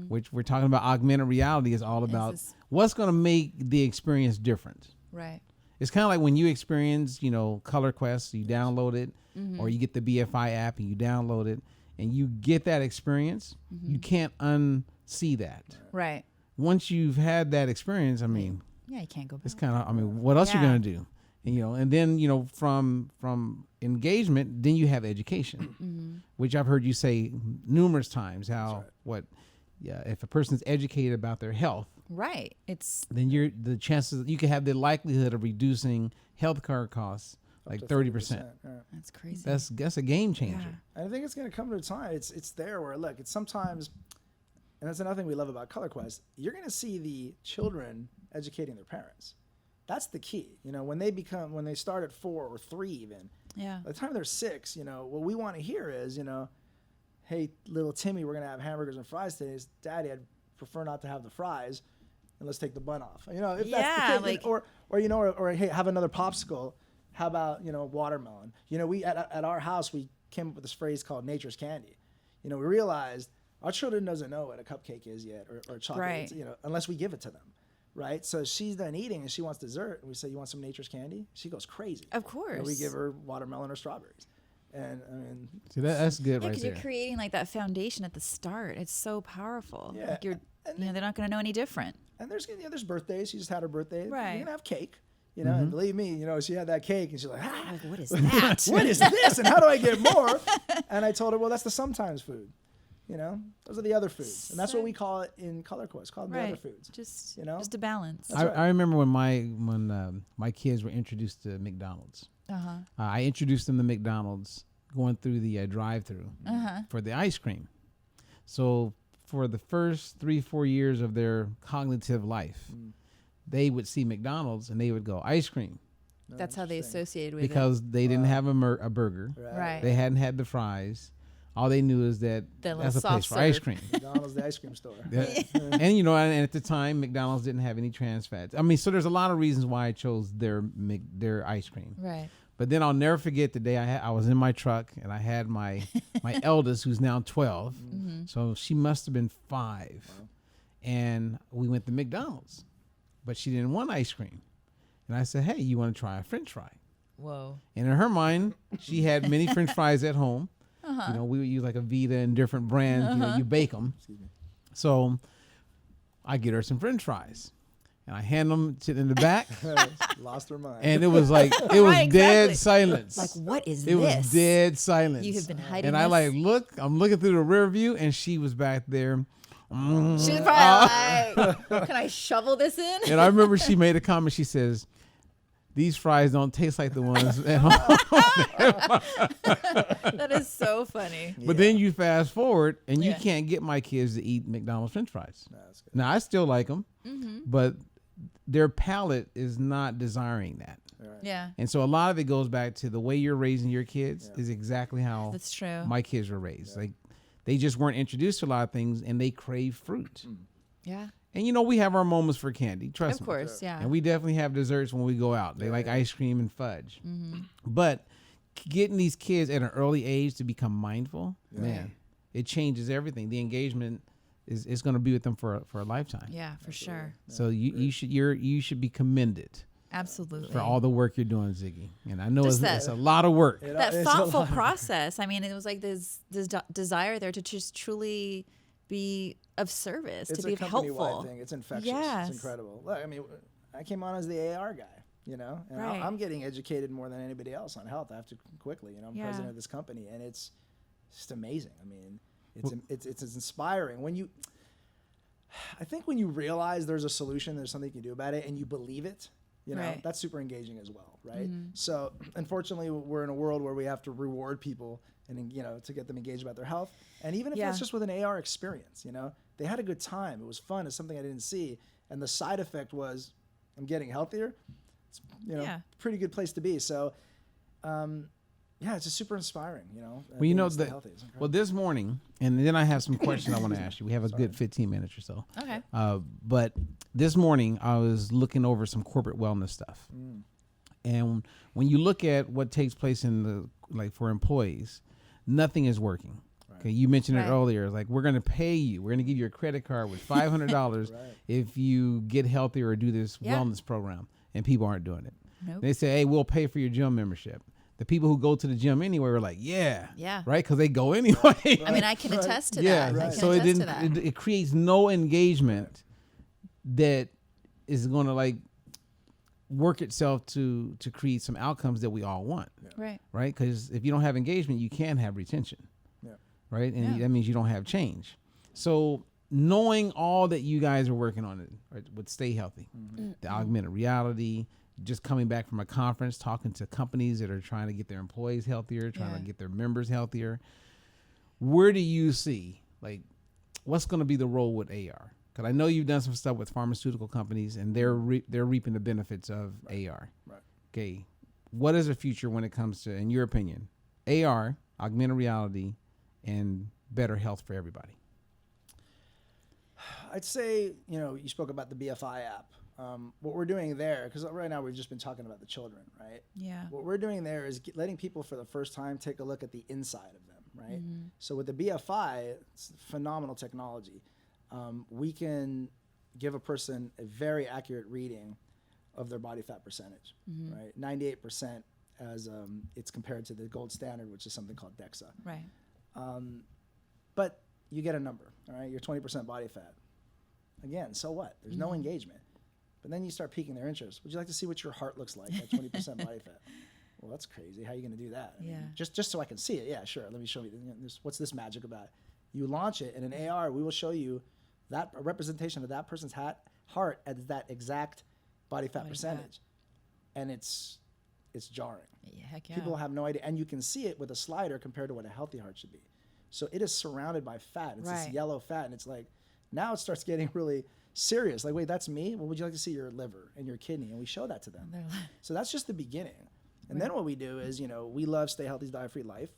which we're talking about. Augmented reality is all about what's going to make the experience different.
Right.
It's kind of like when you experience, Color Quest, you download it, or you get the BFI app and you download it, and you get that experience, you can't unsee that.
Right.
Once you've had that experience, I mean,
you can't go back.
It's kind of, what else you going to do? And then, from engagement, then you have education, which I've heard you say numerous times how, if a person's educated about their health,
right,
then the chances, you can have the likelihood of reducing healthcare costs like 30%.
That's crazy.
That's a game changer.
Yeah. I think it's going to come to a time. It's there where, look, it's sometimes, and that's another thing we love about Color Quest, you're going to see the children educating their parents. That's the key. When they start at 4 or 3 even, by the time they're 6, what we want to hear is, hey, little Timmy, we're going to have hamburgers and fries today. Daddy, I'd prefer not to have the fries, and let's take the bun off. If that's the kid, or hey, have another popsicle. How about, watermelon? We at our house, we came up with this phrase called nature's candy. We realized our children doesn't know what a cupcake is yet or chocolate,
right.
Unless we give it to them. Right. So she's done eating and she wants dessert. And we say, you want some nature's candy? She goes crazy.
Of course.
We give her watermelon or strawberries. And I mean,
see, that's good right there.
Because you're creating like that foundation at the start. It's so powerful.
Yeah.
Like they're not going to know any different.
And there's birthdays. She just had her birthday.
Right.
You're going to have cake. And believe me, she had that cake and she's like,
what is that?
What is this? And how do I get more? And I told her, well, that's the sometimes food. Those are the other foods. And that's what we call it in Color Quest, call them the other foods.
Just a balance.
I remember when my kids were introduced to McDonald's. I introduced them to McDonald's going through the drive-through for the ice cream. So for the first 3-4 years of their cognitive life, they would see McDonald's and they would go, ice cream.
That's how they associated with
because they didn't have a burger.
Right.
They hadn't had the fries. All they knew is that that's a place for ice cream.
McDonald's, the ice cream store.
And and at the time, McDonald's didn't have any trans fats. I mean, so there's a lot of reasons why I chose their ice cream.
Right.
But then I'll never forget the day I was in my truck and I had my eldest, who's now 12. So she must have been 5. Wow. And we went to McDonald's, but she didn't want ice cream. And I said, hey, you want to try a French fry?
Whoa.
And in her mind, she had many French fries at home. We would use like a Vita and different brands. You bake them. So I get her some French fries, and I hand them in the back.
Lost her mind.
And it was like dead silence.
Like, what is this?
It was dead silence.
You have been hiding.
And
this?
I I'm looking through the rear view, and she was back there.
She was probably like, "Can I shovel this in?"
And I remember she made a comment. She says, these fries don't taste like the ones at home.
That is so funny.
But then you fast forward, and you can't get my kids to eat McDonald's French fries. No, that's good. Now, I still like them, but their palate is not desiring that.
Right.
Yeah.
And so a lot of it goes back to the way you're raising your kids is exactly how
that's true.
My kids were raised. Like they just weren't introduced to a lot of things, and they crave fruit.
Yeah.
And we have our moments for candy. Trust me.
Of course, yeah.
And we definitely have desserts when we go out. They like ice cream and fudge. But getting these kids at an early age to become mindful, man, it changes everything. The engagement is going to be with them for a lifetime.
Yeah, for sure.
So you should be commended.
Absolutely.
For all the work you're doing, Ziggy. And I know
Just
it's a lot of work.
That thoughtful process. I mean, it was like this desire there to just truly be of service, to be helpful. It's a company-wide thing.
It's infectious. It's incredible. Look, I mean, I came on as the AR guy, and I'm getting educated more than anybody else on health. I have to quickly, I'm president of this company, and it's just amazing. I mean, it's inspiring I think when you realize there's a solution, there's something you can do about it, and you believe it, that's super engaging as well, right? So unfortunately, we're in a world where we have to reward people and to get them engaged about their health. And even if that's just with an AR experience, they had a good time. It was fun. It's something I didn't see. And the side effect was I'm getting healthier. It's, pretty good place to be. So, it's just super inspiring,
Well, this morning, and then I have some questions I want to ask you. We have a good 15 minutes or so.
Okay.
But this morning I was looking over some corporate wellness stuff. And when you look at what takes place for employees, nothing is working. Right. Okay, you mentioned it earlier. Like, we're going to pay you. We're going to give you a credit card with $500 if you get healthier or do this wellness program, and people aren't doing it. Nope. They say, "Hey, we'll pay for your gym membership." The people who go to the gym anyway were like, "Yeah, right," because they go anyway.
I mean, I can attest to that.
Yeah, so it creates no engagement that is going to work itself to create some outcomes that we all want.
Right.
Right? Because if you don't have engagement, you can't have retention. Right? And that means you don't have change. So knowing all that you guys are working on with Stay Healthy, the augmented reality, just coming back from a conference, talking to companies that are trying to get their employees healthier, trying to get their members healthier, where do you see, what's going to be the role with AR? Because I know you've done some stuff with pharmaceutical companies, and they're reaping the benefits of AR. Right. Okay. What is the future when it comes to, in your opinion, AR, augmented reality, and better health for everybody?
I'd say, you spoke about the BFI app. What we're doing there, because right now we've just been talking about the children, right? Yeah. What we're doing there is letting people for the first time take a look at the inside of them, right? So with the BFI, it's phenomenal technology. We can give a person a very accurate reading of their body fat percentage, right? 98% as it's compared to the gold standard, which is something called DEXA. Right. But you get a number, all right? You're 20% body fat. Again, so what? There's no engagement. But then you start piquing their interest. Would you like to see what your heart looks like at 20% body fat? Well, that's crazy. How are you going to do that? I mean, just so I can see it. Yeah, sure. Let me show you. What's this magic about? You launch it in an AR. We will show you a representation of that person's heart at that exact body fat percentage, and it's jarring. Yeah, heck yeah. People have no idea, and you can see it with a slider compared to what a healthy heart should be. So it is surrounded by fat. It's this yellow fat, and it's now it starts getting really serious. Wait, that's me? Well, would you like to see your liver and your kidney? And we show that to them. So that's just the beginning. And then what we do is, we love Stay Healthy's Diet-Free Life.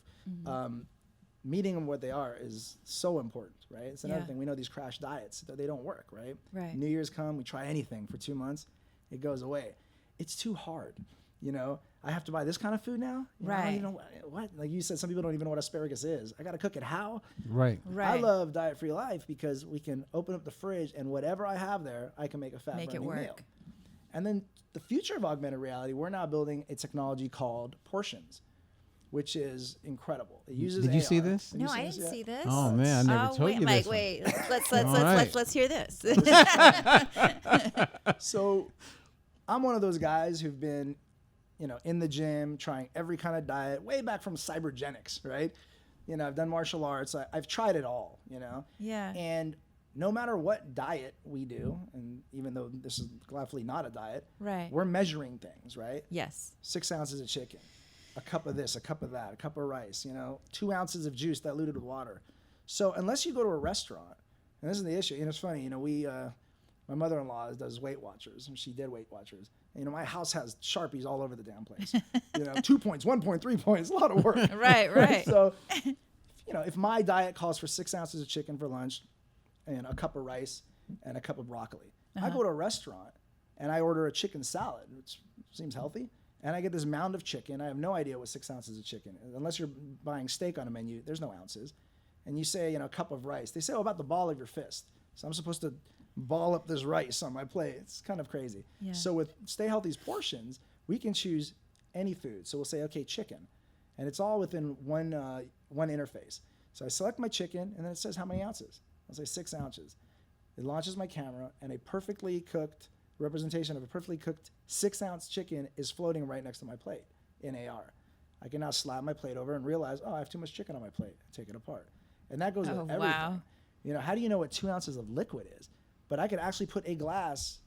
Meeting them what they are is so important, right? It's another thing. We know these crash diets, they don't work, right? New Year's come, we try anything for 2 months, it goes away. It's too hard. I have to buy this kind of food now? What? Like you said, some people don't even know what asparagus is. I got to cook it how? Right. I love Diet-Free Life because we can open up the fridge and whatever I have there, I can make a fat-burning meal. And then the future of augmented reality, we're now building a technology called Portions, which is incredible. It uses
Did you see this?
No, I didn't see this.
Oh man, I never told you this.
Wait. Let's hear this.
So, I'm one of those guys who've been, in the gym trying every kind of diet, way back from cybergenics, right? I've done martial arts. I've tried it all, Yeah. And no matter what diet we do, and even though this is gladly not a diet, we're measuring things, right? Yes. 6 ounces of chicken, a cup of this, a cup of that, a cup of rice, 2 ounces of juice diluted with water. So unless you go to a restaurant, and this is the issue, it's funny, my mother-in-law does Weight Watchers, and she did Weight Watchers. My house has Sharpies all over the damn place. 2 points, 1 point, 3 points, a lot of work. Right. So, if my diet calls for 6 ounces of chicken for lunch and a cup of rice, and a cup of broccoli. I go to a restaurant and I order a chicken salad, which seems healthy, and I get this mound of chicken. I have no idea what 6 ounces of chicken is. Unless you're buying steak on a menu, there's no ounces. And you say, a cup of rice. They say, about the ball of your fist. So I'm supposed to ball up this rice on my plate. It's kind of crazy. Yeah. So with Stay Healthy's portions, we can choose any food. So we'll say, okay, chicken. And it's all within one interface. So I select my chicken, and then it says how many ounces. I'll say 6 ounces. It launches my camera, and a perfectly cooked representation of a perfectly cooked 6-ounce chicken is floating right next to my plate in AR. I can now slap my plate over and realize, I have too much chicken on my plate. Take it apart. And that goes with everything. Wow. How do you know what 2 ounces of liquid is? But I could actually put a glass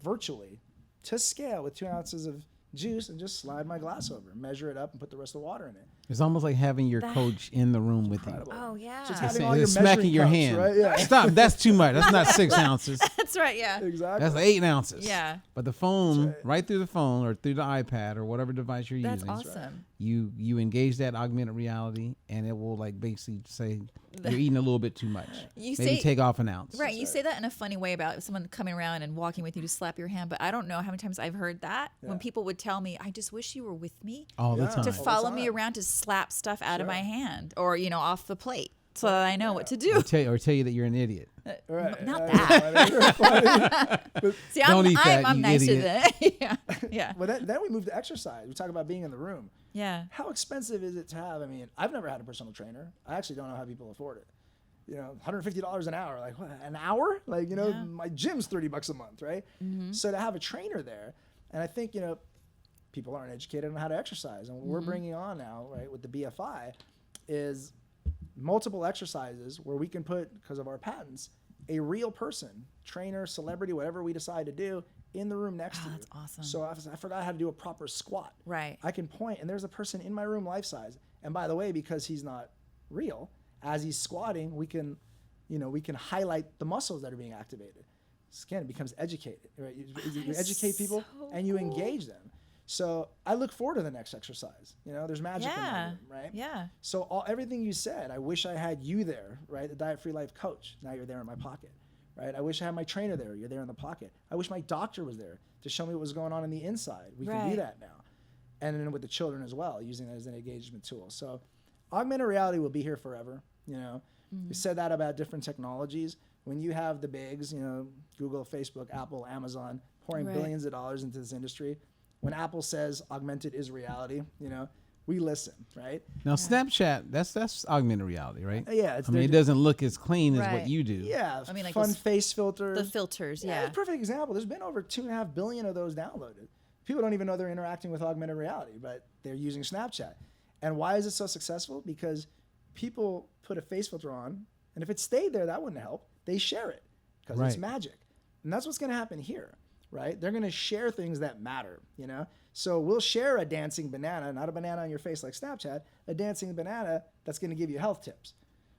virtually to scale with 2 ounces of juice and just slide my glass over, measure it up, and put the rest of the water in it.
It's almost like having your coach in the room with you.
Oh, yeah.
Just having all your
smacking your
cups,
hand.
Right? Yeah.
Stop. That's too much. That's not 6 ounces.
That's right, yeah.
Exactly.
That's 8 ounces.
Yeah.
But the phone, right through the phone or through the iPad or whatever device you're using.
That's awesome.
You engage that augmented reality, and it will basically say you're eating a little bit too much. Maybe take off an ounce.
Right. You say that in a funny way about someone coming around and walking with you to slap your hand, but I don't know how many times I've heard that when people would tell me, I just wish you were with me.
All the time.
To follow me around to slap stuff out of my hand or, off the plate so that I know what to do.
Or tell you that you're an idiot.
Not that. See, I'm nicer than yeah.
Well, then we move to exercise. We talk about being in the room.
Yeah.
How expensive is it to have? I mean, I've never had a personal trainer. I actually don't know how people afford it. $150 an hour. Like, what, an hour? Like, my gym's $30 a month, right? Mm-hmm. So to have a trainer there, and I think, people aren't educated on how to exercise. And what we're bringing on now, right, with the BFI is multiple exercises where we can put, because of our patents, a real person, trainer, celebrity, whatever we decide to do, in the room next to you.
That's awesome.
So I forgot how to do a proper squat.
Right.
I can point, and there's a person in my room life size. And by the way, because he's not real, as he's squatting, we can highlight the muscles that are being activated. So again, it becomes educated. Right? You educate people and you engage them. So I look forward to the next exercise. There's magic in that room, right?
Yeah.
So everything you said, I wish I had you there, right? The Diet Free Life coach. Now you're there in my pocket, right? I wish I had my trainer there. You're there in the pocket. I wish my doctor was there to show me what was going on in the inside. We can do that now. And then with the children as well, using that as an engagement tool. So augmented reality will be here forever. We said that about different technologies. When you have the bigs, Google, Facebook, Apple, Amazon, pouring billions of dollars into this industry, when Apple says augmented is reality, we listen, right?
Now, Snapchat, that's augmented reality, right?
Yeah.
It doesn't look as clean as what you do.
Yeah. I mean, like fun face filters.
The filters,
It's a perfect example. There's been over 2.5 billion of those downloaded. People don't even know they're interacting with augmented reality, but they're using Snapchat. And why is it so successful? Because people put a face filter on, and if it stayed there, that wouldn't help. They share it because it's magic. And that's what's going to happen here. Right? They're going to share things that matter, So we'll share a dancing banana, not a banana on your face like Snapchat, a dancing banana that's going to give you health tips,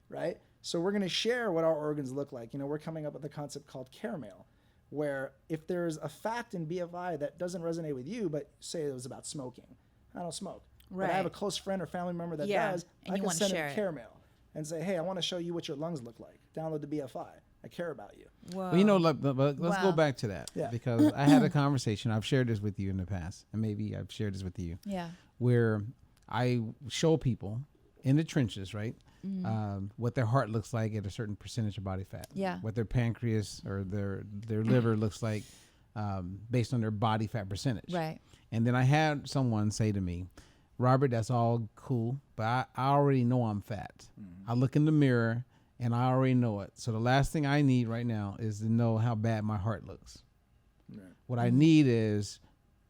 right? So we're going to share what our organs look like. We're coming up with a concept called caramel, where if there's a fact in BFI that doesn't resonate with you, but say it was about smoking. I don't smoke. Right. But I have a close friend or family member that does.
And
I can send them caramel and say, hey, I want to show you what your lungs look like. Download the BFI. I care about you.
Whoa.
Well, let's go back to that because I had a conversation. I've shared this with you in the past, and maybe I've shared this with you.
Yeah.
Where I show people in the trenches, right, what their heart looks like at a certain percentage of body fat.
Yeah.
What their pancreas or their liver looks like based on their body fat percentage.
Right.
And then I had someone say to me, Robert, that's all cool, but I already know I'm fat. I look in the mirror and I already know it. So the last thing I need right now is to know how bad my heart looks. Right. What I need is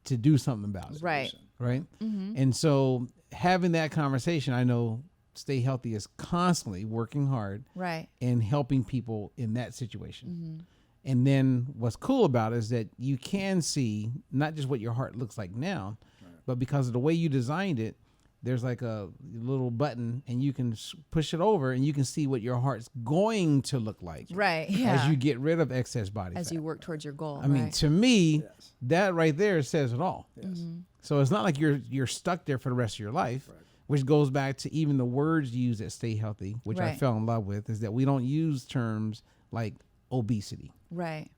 to do something about it.
Right.
Right. Mm-hmm. And so having that conversation, I know Stay Healthy is constantly working hard.
Right.
And helping people in that situation. Mm-hmm. And then what's cool about it is that you can see not just what your heart looks like now, but because of the way you designed it, there's like a little button and you can push it over and you can see what your heart's going to look like.
Right. Yeah.
As you get rid of excess body fat.
As you work towards your goal.
I mean, to me, that right there says it all.
Yes. Mm-hmm.
So it's not like you're stuck there for the rest of your life, which goes back to even the words used at Stay Healthy, which I fell in love with, is that we don't use terms like obesity.
Right.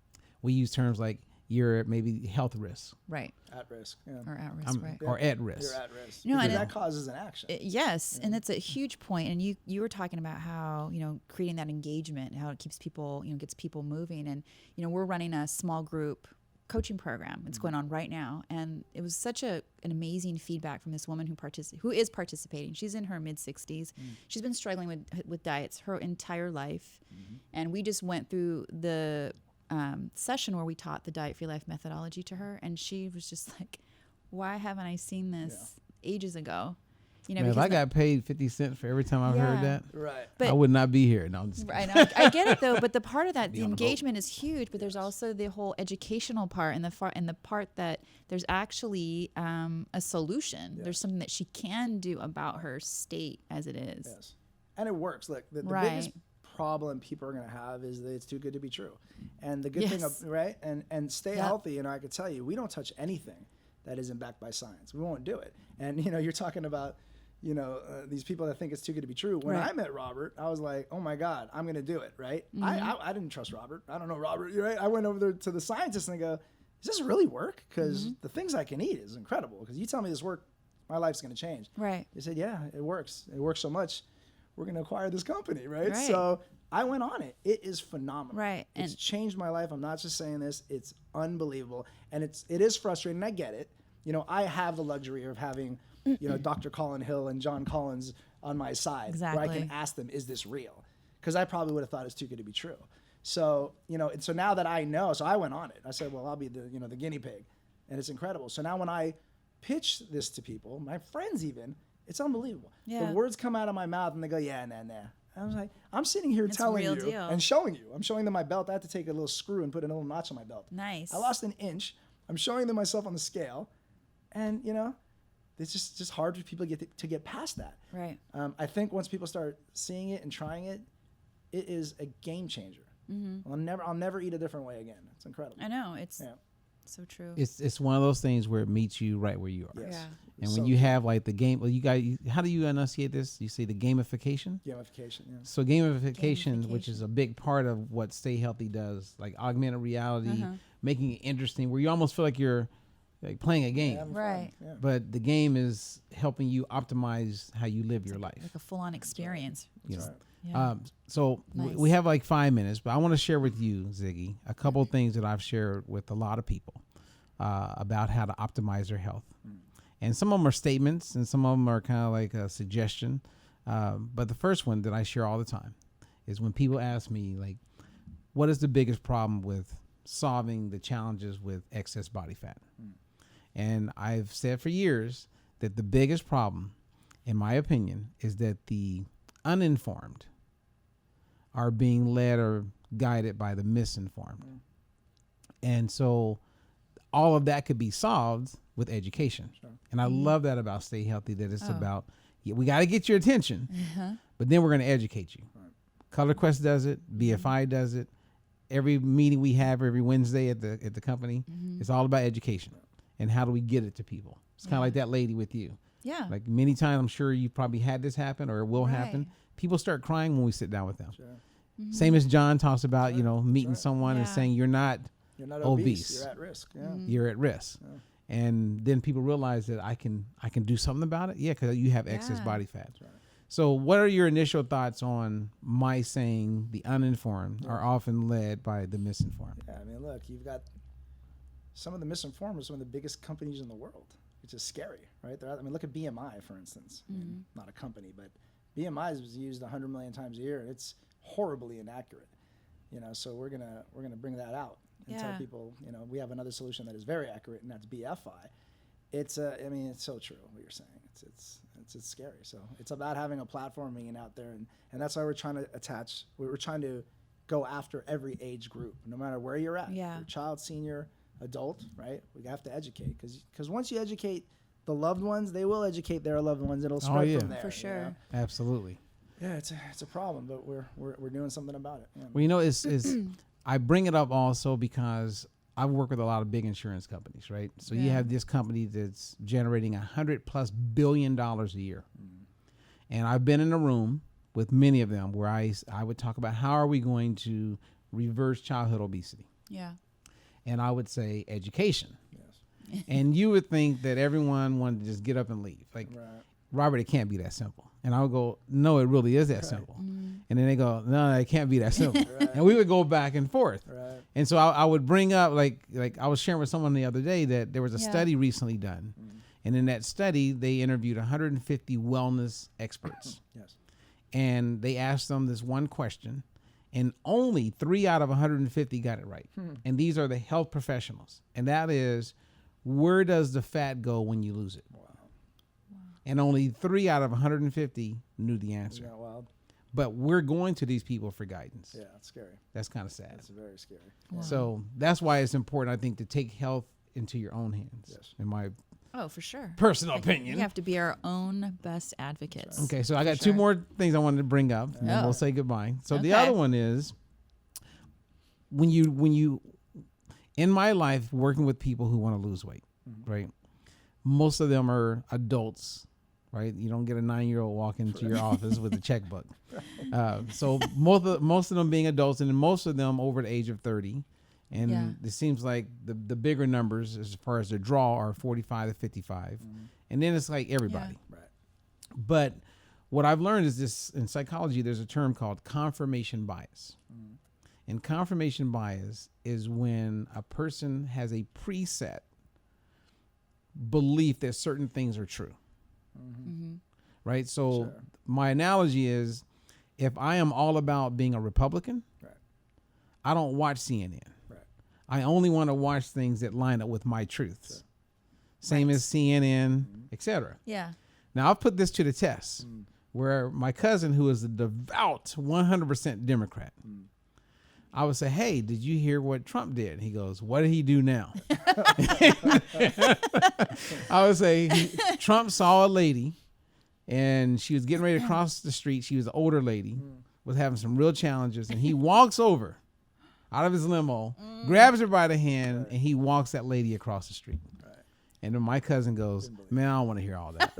We use terms like you're at maybe health risk.
Right.
At risk. Yeah.
Or at risk, right.
Or at risk.
You're at risk.
No,
because
and
that causes an action.
Yes, and that's a huge point. And you were talking about how, creating that engagement, how it keeps people, gets people moving. And, we're running a small group coaching program. It's going on right now. And it was such an amazing feedback from this woman who is participating. She's in her mid-60s. She's been struggling with diets her entire life. And we just went through the session where we taught the Diet Free Life methodology to her. And she was just like, why haven't I seen this ages ago?
Man, if I got paid 50 cents for every time I've heard that,
right,
I would not be here. No, I'm just
right. I get it though, but the part of that, the engagement is huge. But there's also the whole educational part, and the part that there's actually a solution.
Yes.
There's something that she can do about her state as it is.
Yes, and it works. Look, the biggest problem people are going to have is that it's too good to be true. And the good thing, right? And stay healthy. I can tell you, we don't touch anything that isn't backed by science. We won't do it. And you're talking about. These people that think it's too good to be true. When I met Robert, I was like, oh my God, I'm going to do it, right? I didn't trust Robert. I don't know Robert, right? I went over there to the scientist and I go, does this really work? Because the things I can eat is incredible. Because you tell me this work, my life's going to change.
Right.
They said, yeah, it works. It works so much, we're going to acquire this company, right? So I went on it. It is phenomenal.
Right.
It's changed my life. I'm not just saying this. It's unbelievable. And it is frustrating. I get it. I have the luxury of having Dr. Colin Hill and John Collins on my side, where I can ask them, is this real? Because I probably would have thought it's too good to be true. So, and so now that I know, so I went on it. I said, well, I'll be the guinea pig. And it's incredible. So now when I pitch this to people, my friends even, it's unbelievable.
Yeah.
The words come out of my mouth and they go, yeah, nah. I was like, I'm sitting here telling you and showing you. I'm showing them my belt. I had to take a little screw and put a little notch on my belt.
Nice.
I lost an inch. I'm showing them myself on the scale. And, it's just hard for people to get past that.
Right.
I think once people start seeing it and trying it, it is a game changer. I'll never eat a different way again. It's incredible.
I know. It's so true.
It's one of those things where it meets you right where you are.
Yes.
Yeah.
And when you have like the game, how do you enunciate this? You say the gamification?
Gamification, yeah.
So gamification, which is a big part of what Stay Healthy does, like augmented reality, making it interesting, where you almost feel like you're like playing a game.
Right.
Yeah.
But the game is helping you optimize how you live your life.
Like a full-on experience.
So
Nice.
we have like 5 minutes, but I want to share with you, Ziggy, a couple of things that I've shared with a lot of people about how to optimize their health. And some of them are statements and some of them are kind of like a suggestion. But the first one that I share all the time is when people ask me, like, what is the biggest problem with solving the challenges with excess body fat? And I've said for years that the biggest problem, in my opinion, is that the uninformed are being led or guided by the misinformed. And so all of that could be solved with education. And I love that about Stay Healthy, that it's about, we got to get your attention, but then we're going to educate you. Color Quest does it. BFI does it. Every meeting we have every Wednesday at the company, it's all about education. And how do we get it to people? It's kind of like that lady with you.
Yeah.
Like many times, I'm sure you probably had this happen or it will happen. People start crying when we sit down with them. Same as John talks about, meeting someone and saying you're not obese.
You're at risk. Yeah.
You're at risk. And then people realize that I can do something about it. Yeah, because you have excess body fat. So what are your initial thoughts on my saying the uninformed are often led by the misinformed?
Yeah, I mean, look, you've got some of the misinformed are some of the biggest companies in the world, which is scary, right? Look at BMI, for instance. I mean, not a company, but BMI is used 100 million times a year, and it's horribly inaccurate. So we're gonna bring that out and tell people, we have another solution that is very accurate, and that's BFI. It's it's so true what you're saying. It's scary. So it's about having a platform being out there, and that's why we're trying to we're trying to go after every age group, no matter where you're at.
Yeah.
You're child, senior, adult, right? We have to educate because once you educate the loved ones, they will educate their loved ones. It'll spread from there.
For sure.
Absolutely.
Yeah, it's a problem, but we're doing something about it. Yeah.
Well, it's I bring it up also because I work with a lot of big insurance companies, right? So you have this company that's generating $100+ billion a year. And I've been in a room with many of them where I would talk about how are we going to reverse childhood obesity.
Yeah.
And I would say education.
Yes.
And you would think that everyone wanted to just get up and leave. Like, Robert, it can't be that simple. And I would go, no, it really is that simple. And then they go, no, it can't be that simple. And we would go back and forth. And so I would bring up, like I was sharing with someone the other day that there was a study recently done. And in that study, they interviewed 150 wellness experts.
Yes.
And they asked them this one question, and only 3 out of 150 got it right. And these are the health professionals. And that is, where does the fat go when you lose it?
Wow.
And only 3 out of 150 knew the answer.
Isn't that wild?
But we're going to these people for guidance.
Yeah, it's scary.
That's kind of sad.
That's very scary.
Wow.
So that's why it's important, I think, to take health into your own hands.
Yes.
In my
For sure.
personal opinion.
We have to be our own best advocates.
Okay, so I got two more things I wanted to bring up, and then we'll say goodbye. So the other one is, when you in my life working with people who want to lose weight, right? Most of them are adults, right? You don't get a 9-year-old walk into your office with a checkbook. So most of them being adults, and most of them over the age of 30. And it seems like the bigger numbers as far as the draw are 45 to 55. And then it's like everybody.
Right.
But what I've learned is this: in psychology, there's a term called confirmation bias. And confirmation bias is when a person has a preset belief that certain things are true. Right? So my analogy is, if I am all about being a Republican, I don't watch CNN. I only want to watch things that line up with my truths. Same as CNN, etc.
Yeah.
Now, I'll put this to the test, where my cousin, who is a devout 100% Democrat, I would say, hey, did you hear what Trump did? He goes, what did he do now? I would say, Trump saw a lady, and she was getting ready to cross the street. She was an older lady, was having some real challenges, and he walks over out of his limo, grabs her by the hand, and he walks that lady across the street. And then my cousin goes, man, I don't want to hear all that.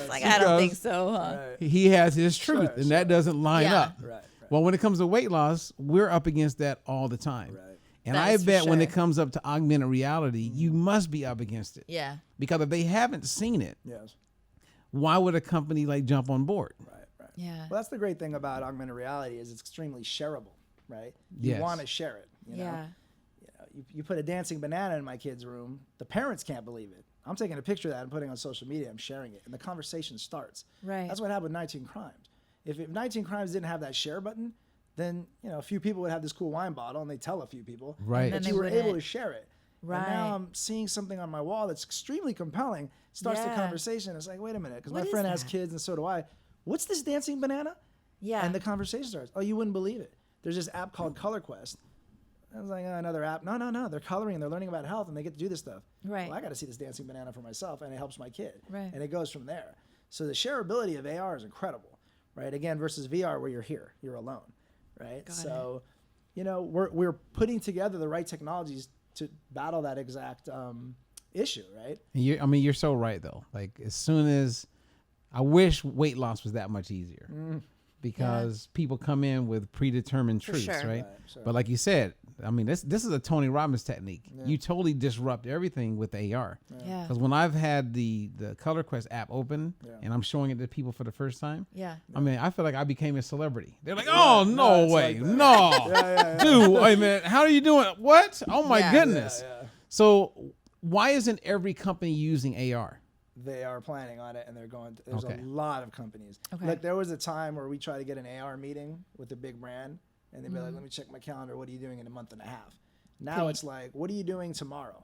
Like, I don't think so, huh?
He has his truth, and that doesn't line up.
Right.
Well, when it comes to weight loss, we're up against that all the time. And
That
I
is for
bet when
sure.
it comes up to augmented reality, you must be up against it.
Yeah.
Because if they haven't seen it,
Yes.
why would a company like jump on board?
Right.
Yeah.
Well, that's the great thing about augmented reality is it's extremely shareable, right? You
Yes.
want to share it. You know? You put a dancing banana in my kid's room, the parents can't believe it. I'm taking a picture of that and putting it on social media. I'm sharing it, and the conversation starts.
Right.
That's what happened with 19 Crimes. If 19 Crimes didn't have that share button, then a few people would have this cool wine bottle, and they tell a few people.
Right.
But
then
you were
they
able to
wouldn't.
share it.
Right.
And now I'm seeing something on my wall that's extremely compelling. Starts the
Yeah.
conversation. It's like, wait a minute, because my
What is
friend has
that?
kids, and so do I. What's this dancing banana?
Yeah.
And the conversation starts. Oh, you wouldn't believe it. There's this app called Color Quest. I was like, oh, another app. No. They're coloring. They're learning about health, and they get to do this stuff.
Right.
Well, I got to see this dancing banana for myself, and it helps my kid.
Right.
And it goes from there. So the shareability of AR is incredible, right? Again, versus VR, where you're here, you're alone, right?
Got it.
We're putting together the right technologies to battle that exact issue, right?
And you're so right, though. Like, as soon as I wish weight loss was that much easier, because people come in with predetermined truths,
sure.
right?
Sure.
But like you said, I mean, this is a Tony Robbins technique. You totally disrupt everything with AR.
Yeah.
Because when I've had the Color Quest app open and I'm showing it to people for the first time,
Yeah.
I mean, I feel like I became a celebrity. They're like, "Oh no
it's
way,
like that.
no, dude, wait a minute, how are you doing? What? Oh my
Yeah.
goodness!"
Yeah.
So why isn't every company using AR?
They are planning on it, and they're going. There's
Okay.
a lot of companies.
Okay.
Like there was a time where we tried to get an AR meeting with a big brand, and they'd be like, "Let me check my calendar. What are you doing in a month and a half?" Now it's like, "What are you doing tomorrow?"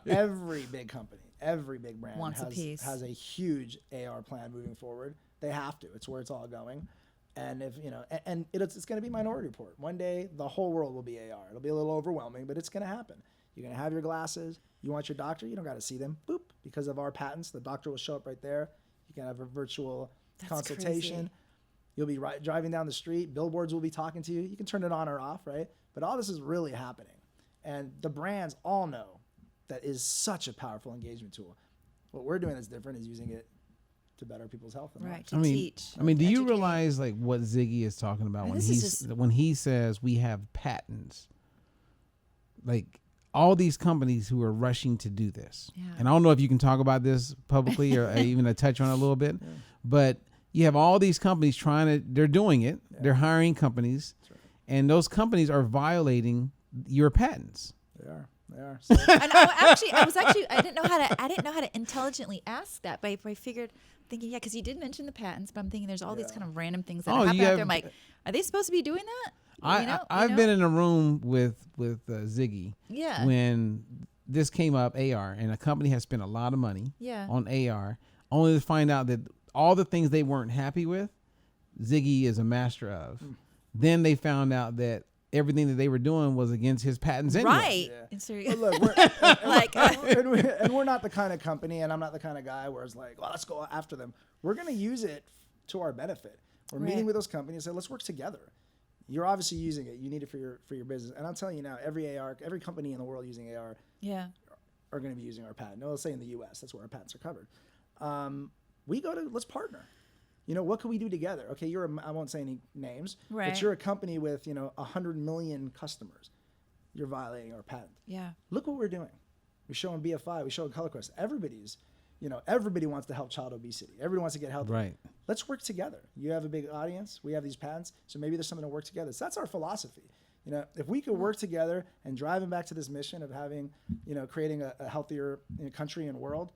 Every big company, every big brand
Wants a piece.
has a huge AR plan moving forward. They have to. It's where it's all going. And if it's going to be Minority Report. One day, the whole world will be AR. It'll be a little overwhelming, but it's going to happen. You're going to have your glasses. You want your doctor. You don't got to see them. Boop. Because of our patents, the doctor will show up right there. You can have a virtual consultation.
Crazy.
You'll be driving down the street. Billboards will be talking to you. You can turn it on or off, right? But all this is really happening. And the brands all know that is such a powerful engagement tool. What we're doing that's different is using it to better people's health and
Right.
lives.
To teach.
I mean, do you
educate.
realize like what Ziggy is talking about when he says we have patents? Like all these companies who are rushing to do this.
Yeah.
And I don't know if you can talk about this publicly or even to touch on it a little bit, but you have all these companies they're doing it. Yeah. They're hiring companies, and those companies are violating your patents.
They are.
So. And I didn't know how to intelligently ask that, but I figured, thinking, because you did mention the patents, but I'm thinking there's all these kind of random things that happen out there. I'm like, are they supposed to be doing that?
I've been in a room with Ziggy when this came up, AR, and a company has spent a lot of money on AR, only to find out that all the things they weren't happy with, Ziggy is a master of. Then they found out that everything that they were doing was against his patents anyway.
Right.
Yeah. Look, we're not the kind of company, and I'm not the kind of guy where it's like, well, let's go after them. We're going to use it to our benefit. We're meeting with those companies and say, let's work together. You're obviously using it. You need it for your business. And I'm telling you now, every company in the world using AR are going to be using our patent. No, let's say in the U.S. That's where our patents are covered. Let's partner. What can we do together? Okay, I won't say any names, but you're a company with 100 million customers. You're violating our patent. Yeah. Look what we're doing. We're showing BFI. We're showing ColorQuest. Everybody wants to help child obesity. Everybody wants to get healthy. Right. Let's work together. You have a big audience. We have these patents. So maybe there's something to work together. So that's our philosophy. If we could work together and driving back to this mission of having, creating a healthier country and world,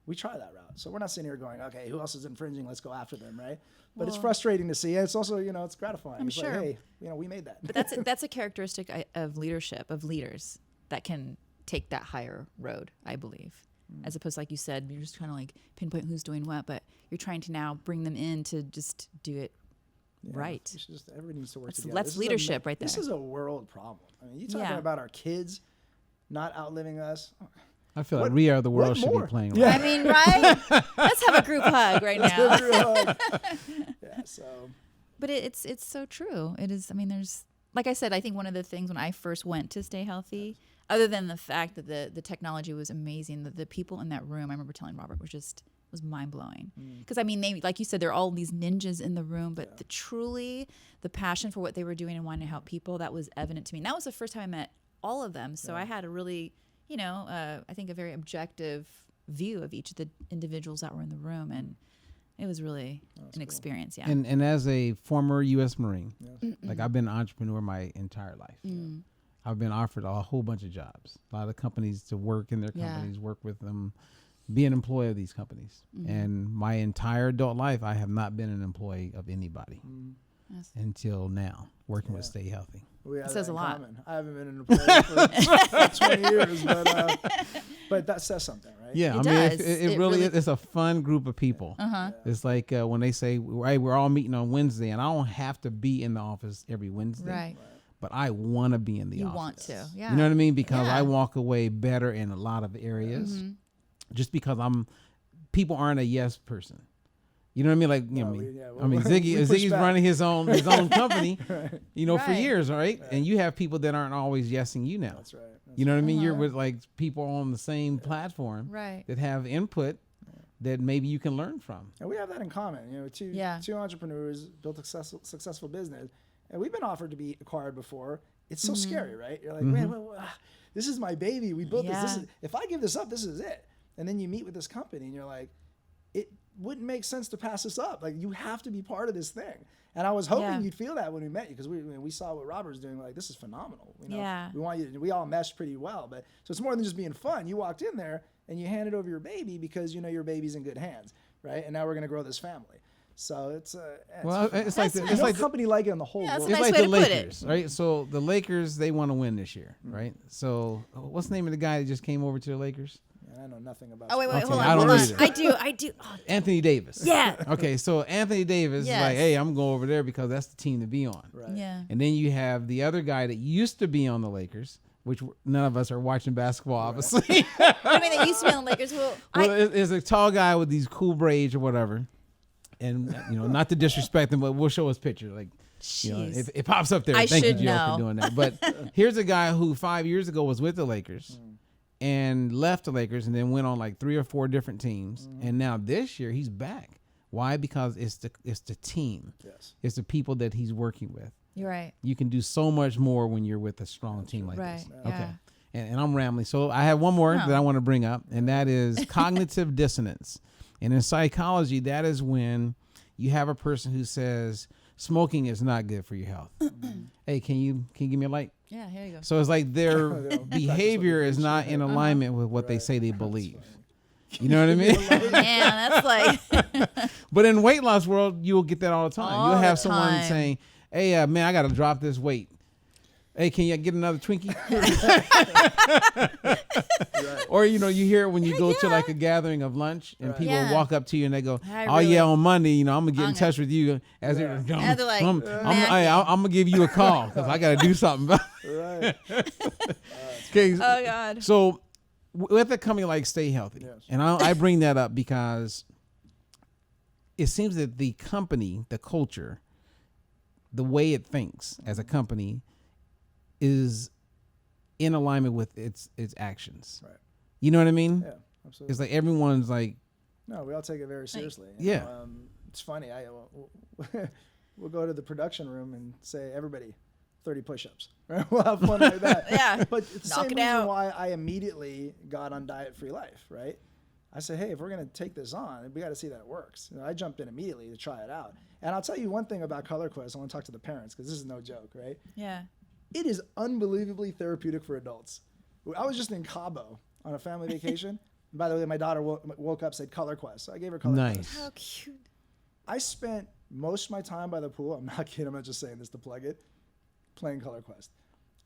we try that route. So we're not sitting here going, okay, who else is infringing? Let's go after them, right? But it's frustrating to see. It's also, it's gratifying.
I'm
it's
sure.
like, hey, we made that.
But that's a characteristic of leadership, of leaders that can take that higher road, I believe. As opposed to, like you said, you're just trying to like pinpoint who's doing what, but you're trying to now bring them in to just do it right.
Everybody needs to work together.
That's leadership right there.
This is a world problem. I mean, you talking about our kids not outliving us.
I feel like We Are the World should be playing.
Yeah. I mean, right? Let's have a group hug right now. But it's so true. It is. I mean, there's, like I said, I think one of the things when I first went to Stay Healthy, other than the fact that the technology was amazing, the people in that room, I remember telling Robert, was mind blowing. Because I mean, they, like you said, there are all these ninjas in the room, but the passion for what they were doing and wanting to help people, that was evident to me. And that was the first time I met all of them. So I had a really, I think a very objective view of each of the individuals that were in the room, and it was really an experience. Yeah.
And as a former U.S. Marine, like I've been an entrepreneur my entire life. I've been offered a whole bunch of jobs, a lot of companies to work in their companies, work with them, be an employee of these companies. And my entire adult life, I have not been an employee of anybody until now, working with Stay Healthy.
That says a lot.
Common. I haven't been an employee for 20 years, but that says something, right?
Yeah, it really is. It's a fun group of people. It's like when they say, hey, we're all meeting on Wednesday, and I don't have to be in the office every Wednesday. Right. But I want to be in the office.
You want to, yeah.
You know what I mean? Because I walk away better in a lot of areas just because people aren't a yes person. You know what I mean? Like, Ziggy's running his own company, for years, right? And you have people that aren't always yesing you now.
That's right.
You know what I mean? You're with like people on the same platform that have input that maybe you can learn from.
And we have that in common. Two entrepreneurs built a successful business, and we've been offered to be acquired before. It's so scary, right? You're like, man, this is my baby. We built this. If I give this up, this is it. And then you meet with this company, and you're like, it wouldn't make sense to pass this up. Like, you have to be part of this thing. And I was hoping you'd feel that when we met you, because we saw what Robert's doing. Like, this is phenomenal. We want you. We all meshed pretty well. But so it's more than just being fun. You walked in there and you handed over your baby because your baby's in good hands, right? And now we're gonna grow this family. So it's like company like it in the whole world.
It's like the Lakers, right? So the Lakers, they want to win this year, right? So what's the name of the guy that just came over to the Lakers?
I know nothing about.
Oh wait, hold on. I do. Oh.
Anthony Davis.
Yeah.
Okay, so Anthony Davis is like, hey, I'm going over there because that's the team to be on.
Right.
Yeah.
And then you have the other guy that used to be on the Lakers, which none of us are watching basketball, obviously.
What do you mean they used to be on the Lakers?
It's a tall guy with these cool braids or whatever, and not to disrespect him, but we'll show his picture. Like, it pops up there. Thank you, Joe, for doing that. But here's a guy who 5 years ago was with the Lakers. And left the Lakers and then went on like 3 or 4 different teams. And now this year he's back. Why? Because it's the team.
Yes.
It's the people that he's working with.
You're right.
You can do so much more when you're with a strong team like
Right.
this.
Yeah.
Okay. And I'm rambling. So I have one more that I want to bring up, and that is cognitive dissonance. And in psychology, that is when you have a person who says smoking is not good for your health. Hey, can you give me a light?
Yeah, here you go.
So it's like their behavior is not in alignment with what they say they believe. You know what I mean?
Man, that's like.
But in weight loss world, you'll get that all the time.
All
You'll have
the
someone
time.
saying, hey, man, I got to drop this weight. Hey, can you get another Twinkie? Or, you hear it when you go to like a gathering of lunch and people walk up to you and they go, on Monday, I'm going to get in touch with you. As they're like, I'm going to give you a call because I got to do something.
Right.
Okay.
Oh, God.
So with a company like Stay Healthy, and I bring that up because it seems that the company, the culture, the way it thinks as a company is in alignment with its actions.
Right.
You know what I mean?
Yeah, absolutely.
It's like everyone's like,
no, we all take it very seriously.
Yeah.
It's funny. We'll go to the production room and say, everybody, 30 push-ups. Right? We'll have fun like that.
Yeah.
But it's the
Knock
same
it
reason
out.
why I immediately got on diet-free life, right? I said, hey, if we're going to take this on, we got to see that it works. I jumped in immediately to try it out. And I'll tell you one thing about Color Quest. I want to talk to the parents because this is no joke, right?
Yeah.
It is unbelievably therapeutic for adults. I was just in Cabo on a family vacation. And by the way, my daughter woke up, said Color Quest. So I gave her Color Quest.
nice.
How cute.
I spent most of my time by the pool. I'm not kidding. I'm not just saying this to plug it. Playing Color Quest.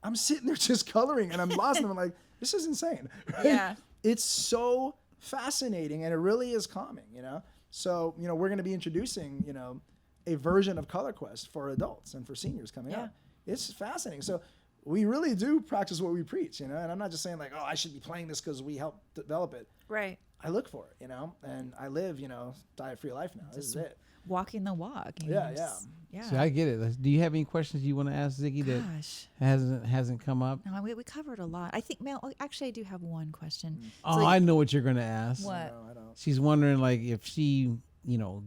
I'm sitting there just coloring and I'm lost and I'm like, this is insane. Right?
Yeah.
It's so fascinating and it really is calming, So, we're going to be introducing, a version of Color Quest for adults and for seniors coming up. It's fascinating. So we really do practice what we preach, and I'm not just saying like, oh, I should be playing this because we helped develop it.
Right.
I look for it, and I live, diet-free life now. This is it.
Walking the walk.
Yeah.
See, I get it. Do you have any questions you want to ask Ziggy that hasn't come up?
No, we covered a lot. I think, Mel, actually, I do have one question.
Oh, I know what you're going to ask.
What?
No, I don't.
She's wondering, like, if she,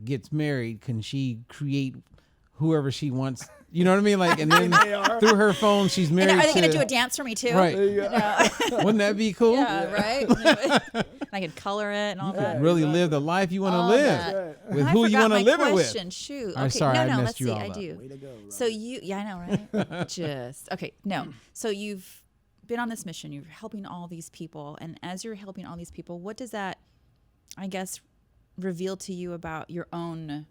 gets married, can she create whoever she wants? You know what I mean? Like, and then through her phone, she's married
And are they
to...
going to do a dance for me, too?
Right.
There you go.
Wouldn't that be cool?
Yeah, right? I could color it and all
You
that.
could really live the life you want to
All
live.
that.
With
I
who you
forgot
want to
my
live
question.
it with.
Shoot.
I'm
Okay.
sorry, I
no,
messed
let's
you
see.
all
I
up.
do.
Way to go, Robert.
So I know, right? Okay. No. So you've been on this mission. You're helping all these people. And as you're helping all these people, what does that, I guess, reveal to you about your own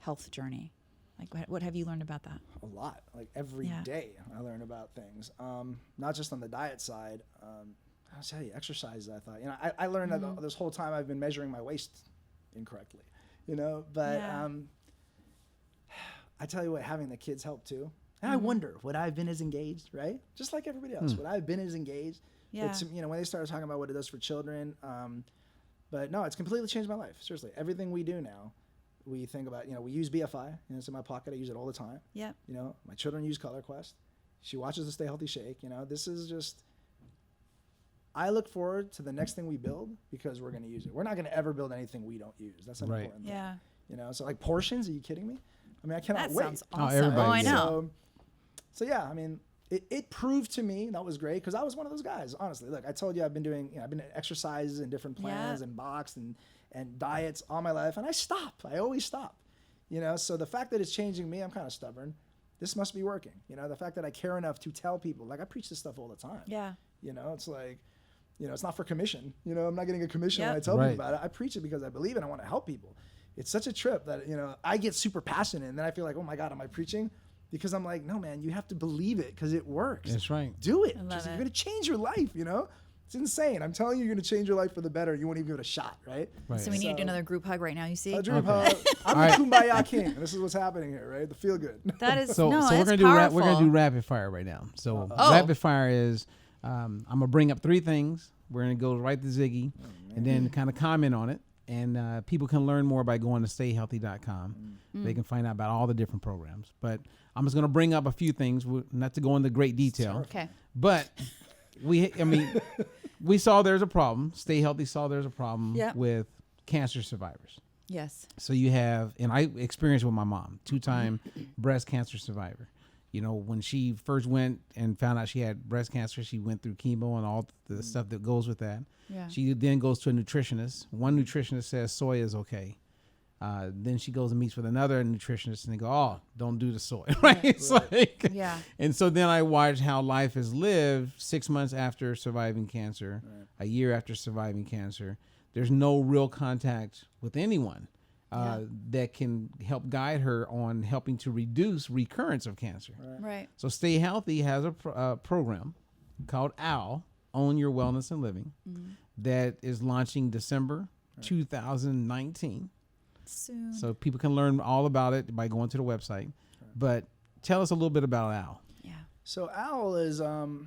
health journey? Like, what have you learned about that?
A lot. Like every day I learn about things. Not just on the diet side. I'll tell you, exercise, I thought. I learned that this whole time I've been measuring my waist incorrectly. But I tell you what, having the kids help too. And I wonder, would I have been as engaged, right? Just like everybody else. Would I have been as engaged?
Yeah.
It's, when they started talking about what it does for children. But no, it's completely changed my life. Seriously, everything we do now, we think about, we use BFI, it's in my pocket. I use it all the time.
Yeah.
My children use Color Quest. She watches the Stay Healthy Shake. This is just, I look forward to the next thing we build because we're going to use it. We're not going to ever build anything we don't use. That's an important thing.
Yeah.
So like portions, are you kidding me? I mean, I cannot
That
wait.
sounds awesome.
everybody
I
does.
know.
So yeah, I mean, it proved to me that was great because I was one of those guys. Honestly, look, I told you I've been doing, I've been exercises and different plans and boxed and diets all my life, and I stop. I always stop. So the fact that it's changing me, I'm kind of stubborn. This must be working. The fact that I care enough to tell people, like I preach this stuff all the time.
Yeah.
It's like, it's not for commission. I'm not getting a commission when I tell people about it. I preach it because I believe it. I want to help people. It's such a trip that, I get super passionate and then I feel like, oh my God, am I preaching? Because I'm like, no, man, you have to believe it because it works.
That's right.
Do it.
I love it.
You're going to change your life, It's insane. I'm telling you, you're going to change your life for the better. You won't even give it a shot, right?
So we need to do another group hug right now, you see?
A group hug. I'm the Kumbaya King. This is what's happening here, right? The feel good.
That is,
So we're
it's
gonna
powerful.
we're gonna do rapid fire right now. So rapid fire is I'm gonna bring up 3 things. We're gonna go right to Ziggy, and then kind of comment on it. And people can learn more by going to stayhealthy.com. They can find out about all the different programs. But I'm just gonna bring up a few things, not to go into great detail.
Okay.
But we saw there's a problem. Stay Healthy saw there's a problem with cancer survivors.
Yes.
So you have, and I experienced with my mom, 2-time breast cancer survivor. You know, when she first went and found out she had breast cancer, she went through chemo and all the stuff that goes with that.
Yeah.
She then goes to a nutritionist. One nutritionist says soy is okay. Then she goes and meets with another nutritionist, and they go, "Oh, don't do the soy." Right? It's like,
yeah.
And so then I watched how life is lived 6 months after surviving cancer, a year after surviving cancer. There's no real contact with anyone that can help guide her on helping to reduce recurrence of cancer.
Right.
So Stay Healthy has a program called OWL, Own Your Wellness and Living, that is launching December 2019.
Soon.
So people can learn all about it by going to the website. But tell us a little bit about OWL.
Yeah.
So OWL is a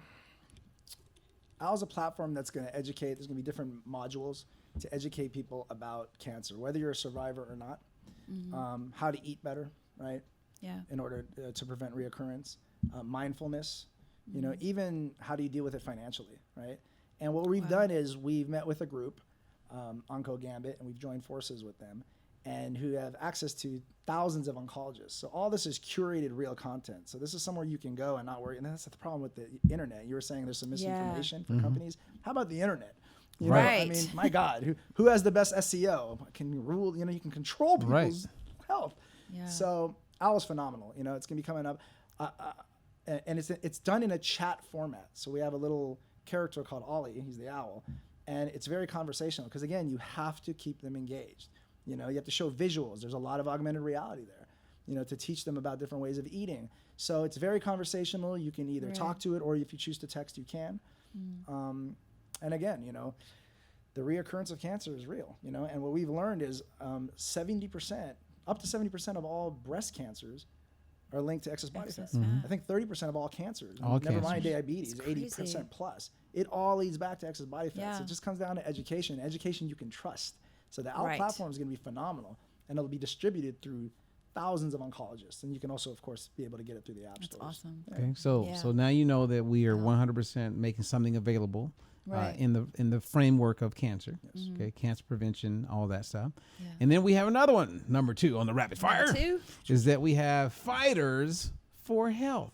platform that's going to educate. There's going to be different modules to educate people about cancer, whether you're a survivor or not, how to eat better, right?
Yeah.
In order to prevent reoccurrence, mindfulness, you know, even how do you deal with it financially, right? And what we've done is we've met with a group, Onco Gambit, and we've joined forces with them, and who have access to thousands of oncologists. So all this is curated real content. So this is somewhere you can go and not worry. And that's the problem with the internet. You were saying there's some misinformation for companies. How about the internet? You know, I mean, my God, who has the best SEO? Can rule, you know, you can control people's health. Yeah. So OWL is phenomenal. You know, it's going to be coming up. And it's done in a chat format. So we have a little character called Ollie. He's the owl. And it's very conversational because, again, you have to keep them engaged. You know, you have to show visuals. There's a lot of augmented reality there, you know, to teach them about different ways of eating. So it's very conversational. You can either talk to it, or if you choose to text, you can. And again, you know, the reoccurrence of cancer is real, you know, and what we've learned is 70%, up to 70% of all breast cancers are linked to excess body fat. I think 30% of all cancers, never mind diabetes, 80% plus. It all leads back to excess body fat. So it just comes down to education you can trust. So the OWL platform is going to be phenomenal, and it'll be distributed through thousands of oncologists, and you can also, of course, be able to get it through the app stores.
That's awesome.
Okay, so now you know that we are 100% making something available in the framework of cancer. Yes. Okay, cancer prevention, all that stuff. Yeah. And then we have another one, number 2 on the rapid fire. Is that we have Fighters for Health.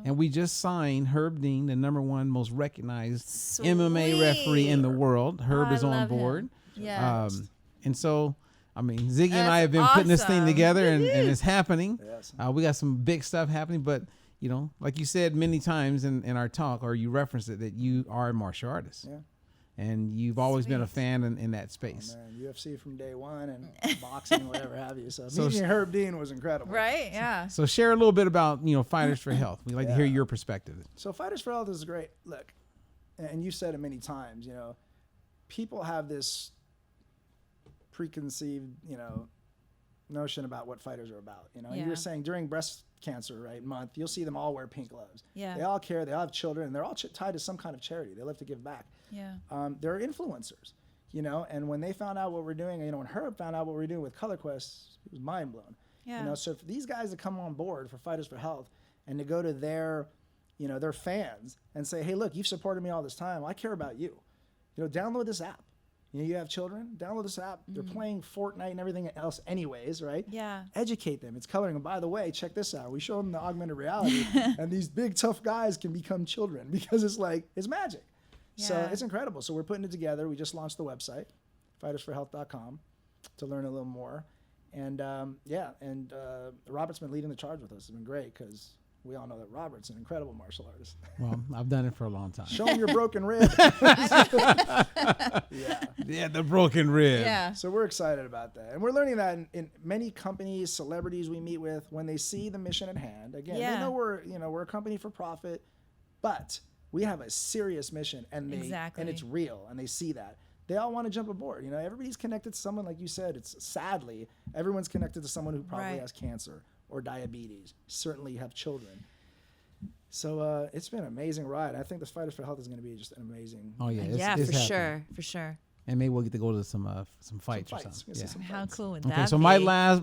And we just signed Herb Dean, the #1 most recognized MMA referee in the world. Herb is on board.
Yeah.
And so, I mean, Ziggy and I have been putting this thing together, and it's happening. Yes. We got some big stuff happening, but, you know, like you said many times in our talk, or you referenced it, that you are a martial artist. Yeah. And you've always been a fan in that space.
Oh, man, UFC from day one, and boxing, whatever have you. So meeting Herb Dean was incredible.
Right, yeah.
So share a little bit about, you know, Fighters for Health. We'd like to hear your perspective.
So Fighters for Health is great. Look, and you said it many times, you know, people have this preconceived, you know, notion about what fighters are about. You know, and you were saying during breast cancer month, you'll see them all wear pink gloves. Yeah. They all care. They all have children, and they're all tied to some kind of charity. They love to give back. Yeah. They're influencers, you know, and when they found out what we're doing, you know, when Herb found out what we're doing with Color Quest, he was mind blown. Yeah. You know, so for these guys to come on board for Fighters for Health and to go to their, you know, their fans and say, hey, look, you've supported me all this time. I care about you. You know, download this app. You know, you have children, download this app. They're playing Fortnite and everything else anyways, right? Yeah. Educate them. It's coloring. And by the way, check this out. We show them the augmented reality, and these big, tough guys can become children because it's like, it's magic. Yeah. So it's incredible. So we're putting it together. We just launched the website, fightersforhealth.com, to learn a little more. And, Robert's been leading the charge with us. It's been great because we all know that Robert's an incredible martial artist.
Well, I've done it for a long time.
Show him your broken rib.
Yeah, the broken rib.
Yeah.
So we're excited about that. And we're learning that in many companies, celebrities we meet with, when they see the mission at hand, again, they know we're a company for profit, but we have a serious mission, and and it's real, and they see that. They all want to jump aboard. You know, everybody's connected to someone, like you said. It's sadly, everyone's connected to someone who probably has cancer or diabetes, certainly have children. So it's been an amazing ride. I think this Fighters for Health is going to be just an amazing.
Oh yeah,
it's for sure.
And maybe we'll get to go to some fights or something.
Yeah. How cool would that be?
Okay, so my last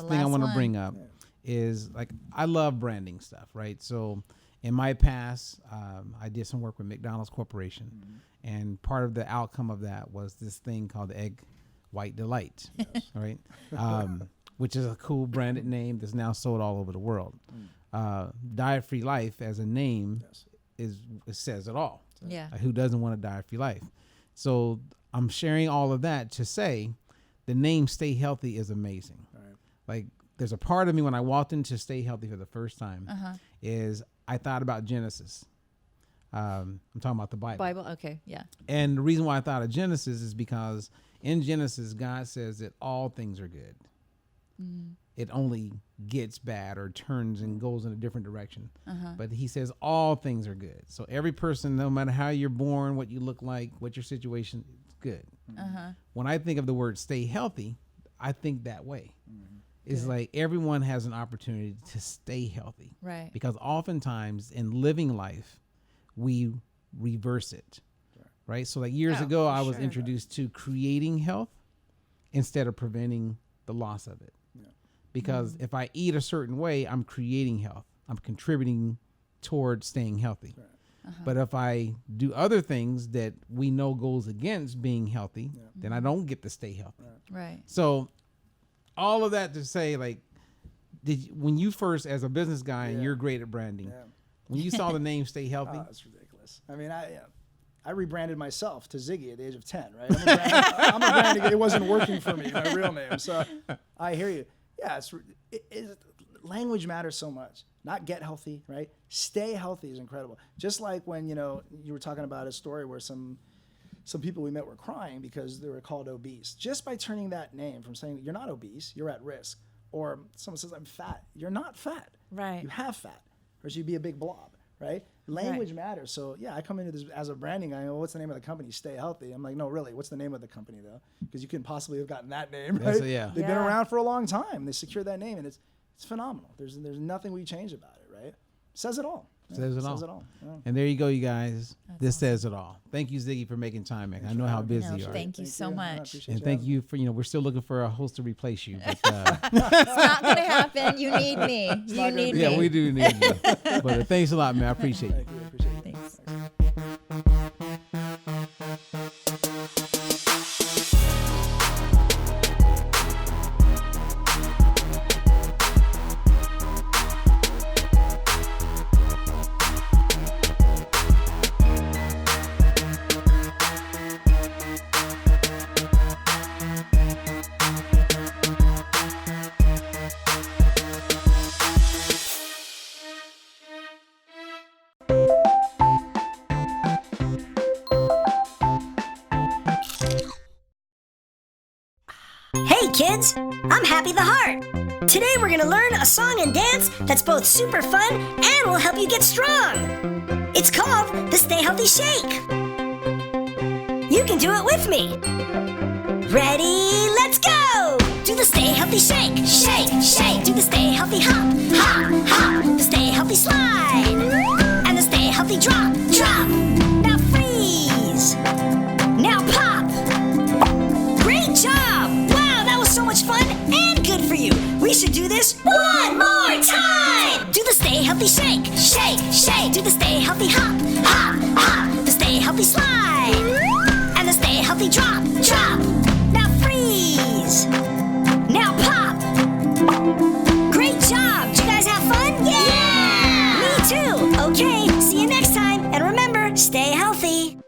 thing I want to bring up is, like, I love branding stuff, right? So in my past, I did some work with McDonald's Corporation, and part of the outcome of that was this thing called the egg White Delight, all right, which is a cool branded name that's now sold all over the world. Diet Free Life as a name it says it all.
Yeah.
Like, who doesn't want a diet free life? So I'm sharing all of that to say the name Stay Healthy is amazing.
Right.
Like, there's a part of me when I walked into Stay Healthy for the first time is I thought about Genesis. I'm talking about the Bible.
Okay, yeah.
And the reason why I thought of Genesis is because in Genesis, God says that all things are good. It only gets bad or turns and goes in a different direction. But he says all things are good. So every person, no matter how you're born, what you look like, what your situation, it's good. When I think of the word stay healthy, I think that way. It's like everyone has an opportunity to stay healthy.
Right.
Because oftentimes in living life, we reverse it. Right. So like years ago, I was introduced to creating health instead of preventing the loss of it. Because if I eat a certain way, I'm creating health. I'm contributing towards staying healthy. But if I do other things that we know goes against being healthy, then I don't get to stay healthy.
Right.
So all of that to say, like, when you first, as a business guy, and you're great at branding, when you saw the name Stay Healthy,
it's ridiculous. I mean, I rebranded myself to Ziggy at the age of 10, right? I'm a branding. It wasn't working for me, my real name. So I hear you. Yeah, language matters so much. Not get healthy, right? Stay healthy is incredible. Just like when, you were talking about a story where some people we met were crying because they were called obese. Just by turning that name from saying you're not obese, you're at risk. Or someone says I'm fat. You're not fat.
Right.
You have fat. Or you'd be a big blob, right? Language matters. So yeah, I come into this as a branding guy. What's the name of the company? Stay Healthy. I'm like, no, really. What's the name of the company though? Because you couldn't possibly have gotten that name, right? They've been around for a long time. They secured that name, and it's phenomenal. There's nothing we change about it, right? Says it all.
Says it all.
Says it all. Yeah.
And there you go, you guys. This says it all. Thank you, Ziggy, for making time. I know how busy you are.
Thank you so much.
And thank you for, we're still looking for a host to replace you. But,
it's not going to happen. You need me. You need me.
Yeah, we do need you. But thanks a lot, man. I appreciate you.
Thank you. Appreciate it.
Thanks.
Hey kids, I'm Happy the Heart. Today we're gonna learn a song and dance that's both super fun and will help you get strong. It's called the Stay Healthy Shake. You can do it with me. Ready, let's go! Do the Stay Healthy Shake, shake, shake. Do the Stay Healthy Hop, hop, hop. The Stay Healthy Slide. And the Stay Healthy Drop, drop. Now freeze. Now pop. Great job! Wow, that was so much fun and good for you. We should do this one more time. Do the Stay Healthy Shake, shake, shake. Do the Stay Healthy Hop, hop, hop. The Stay Healthy Slide. And the Stay Healthy Drop, drop. Now freeze. Now pop. Great job. Did you guys have fun? Yeah! Me too. Okay, see you next time. And remember, stay healthy.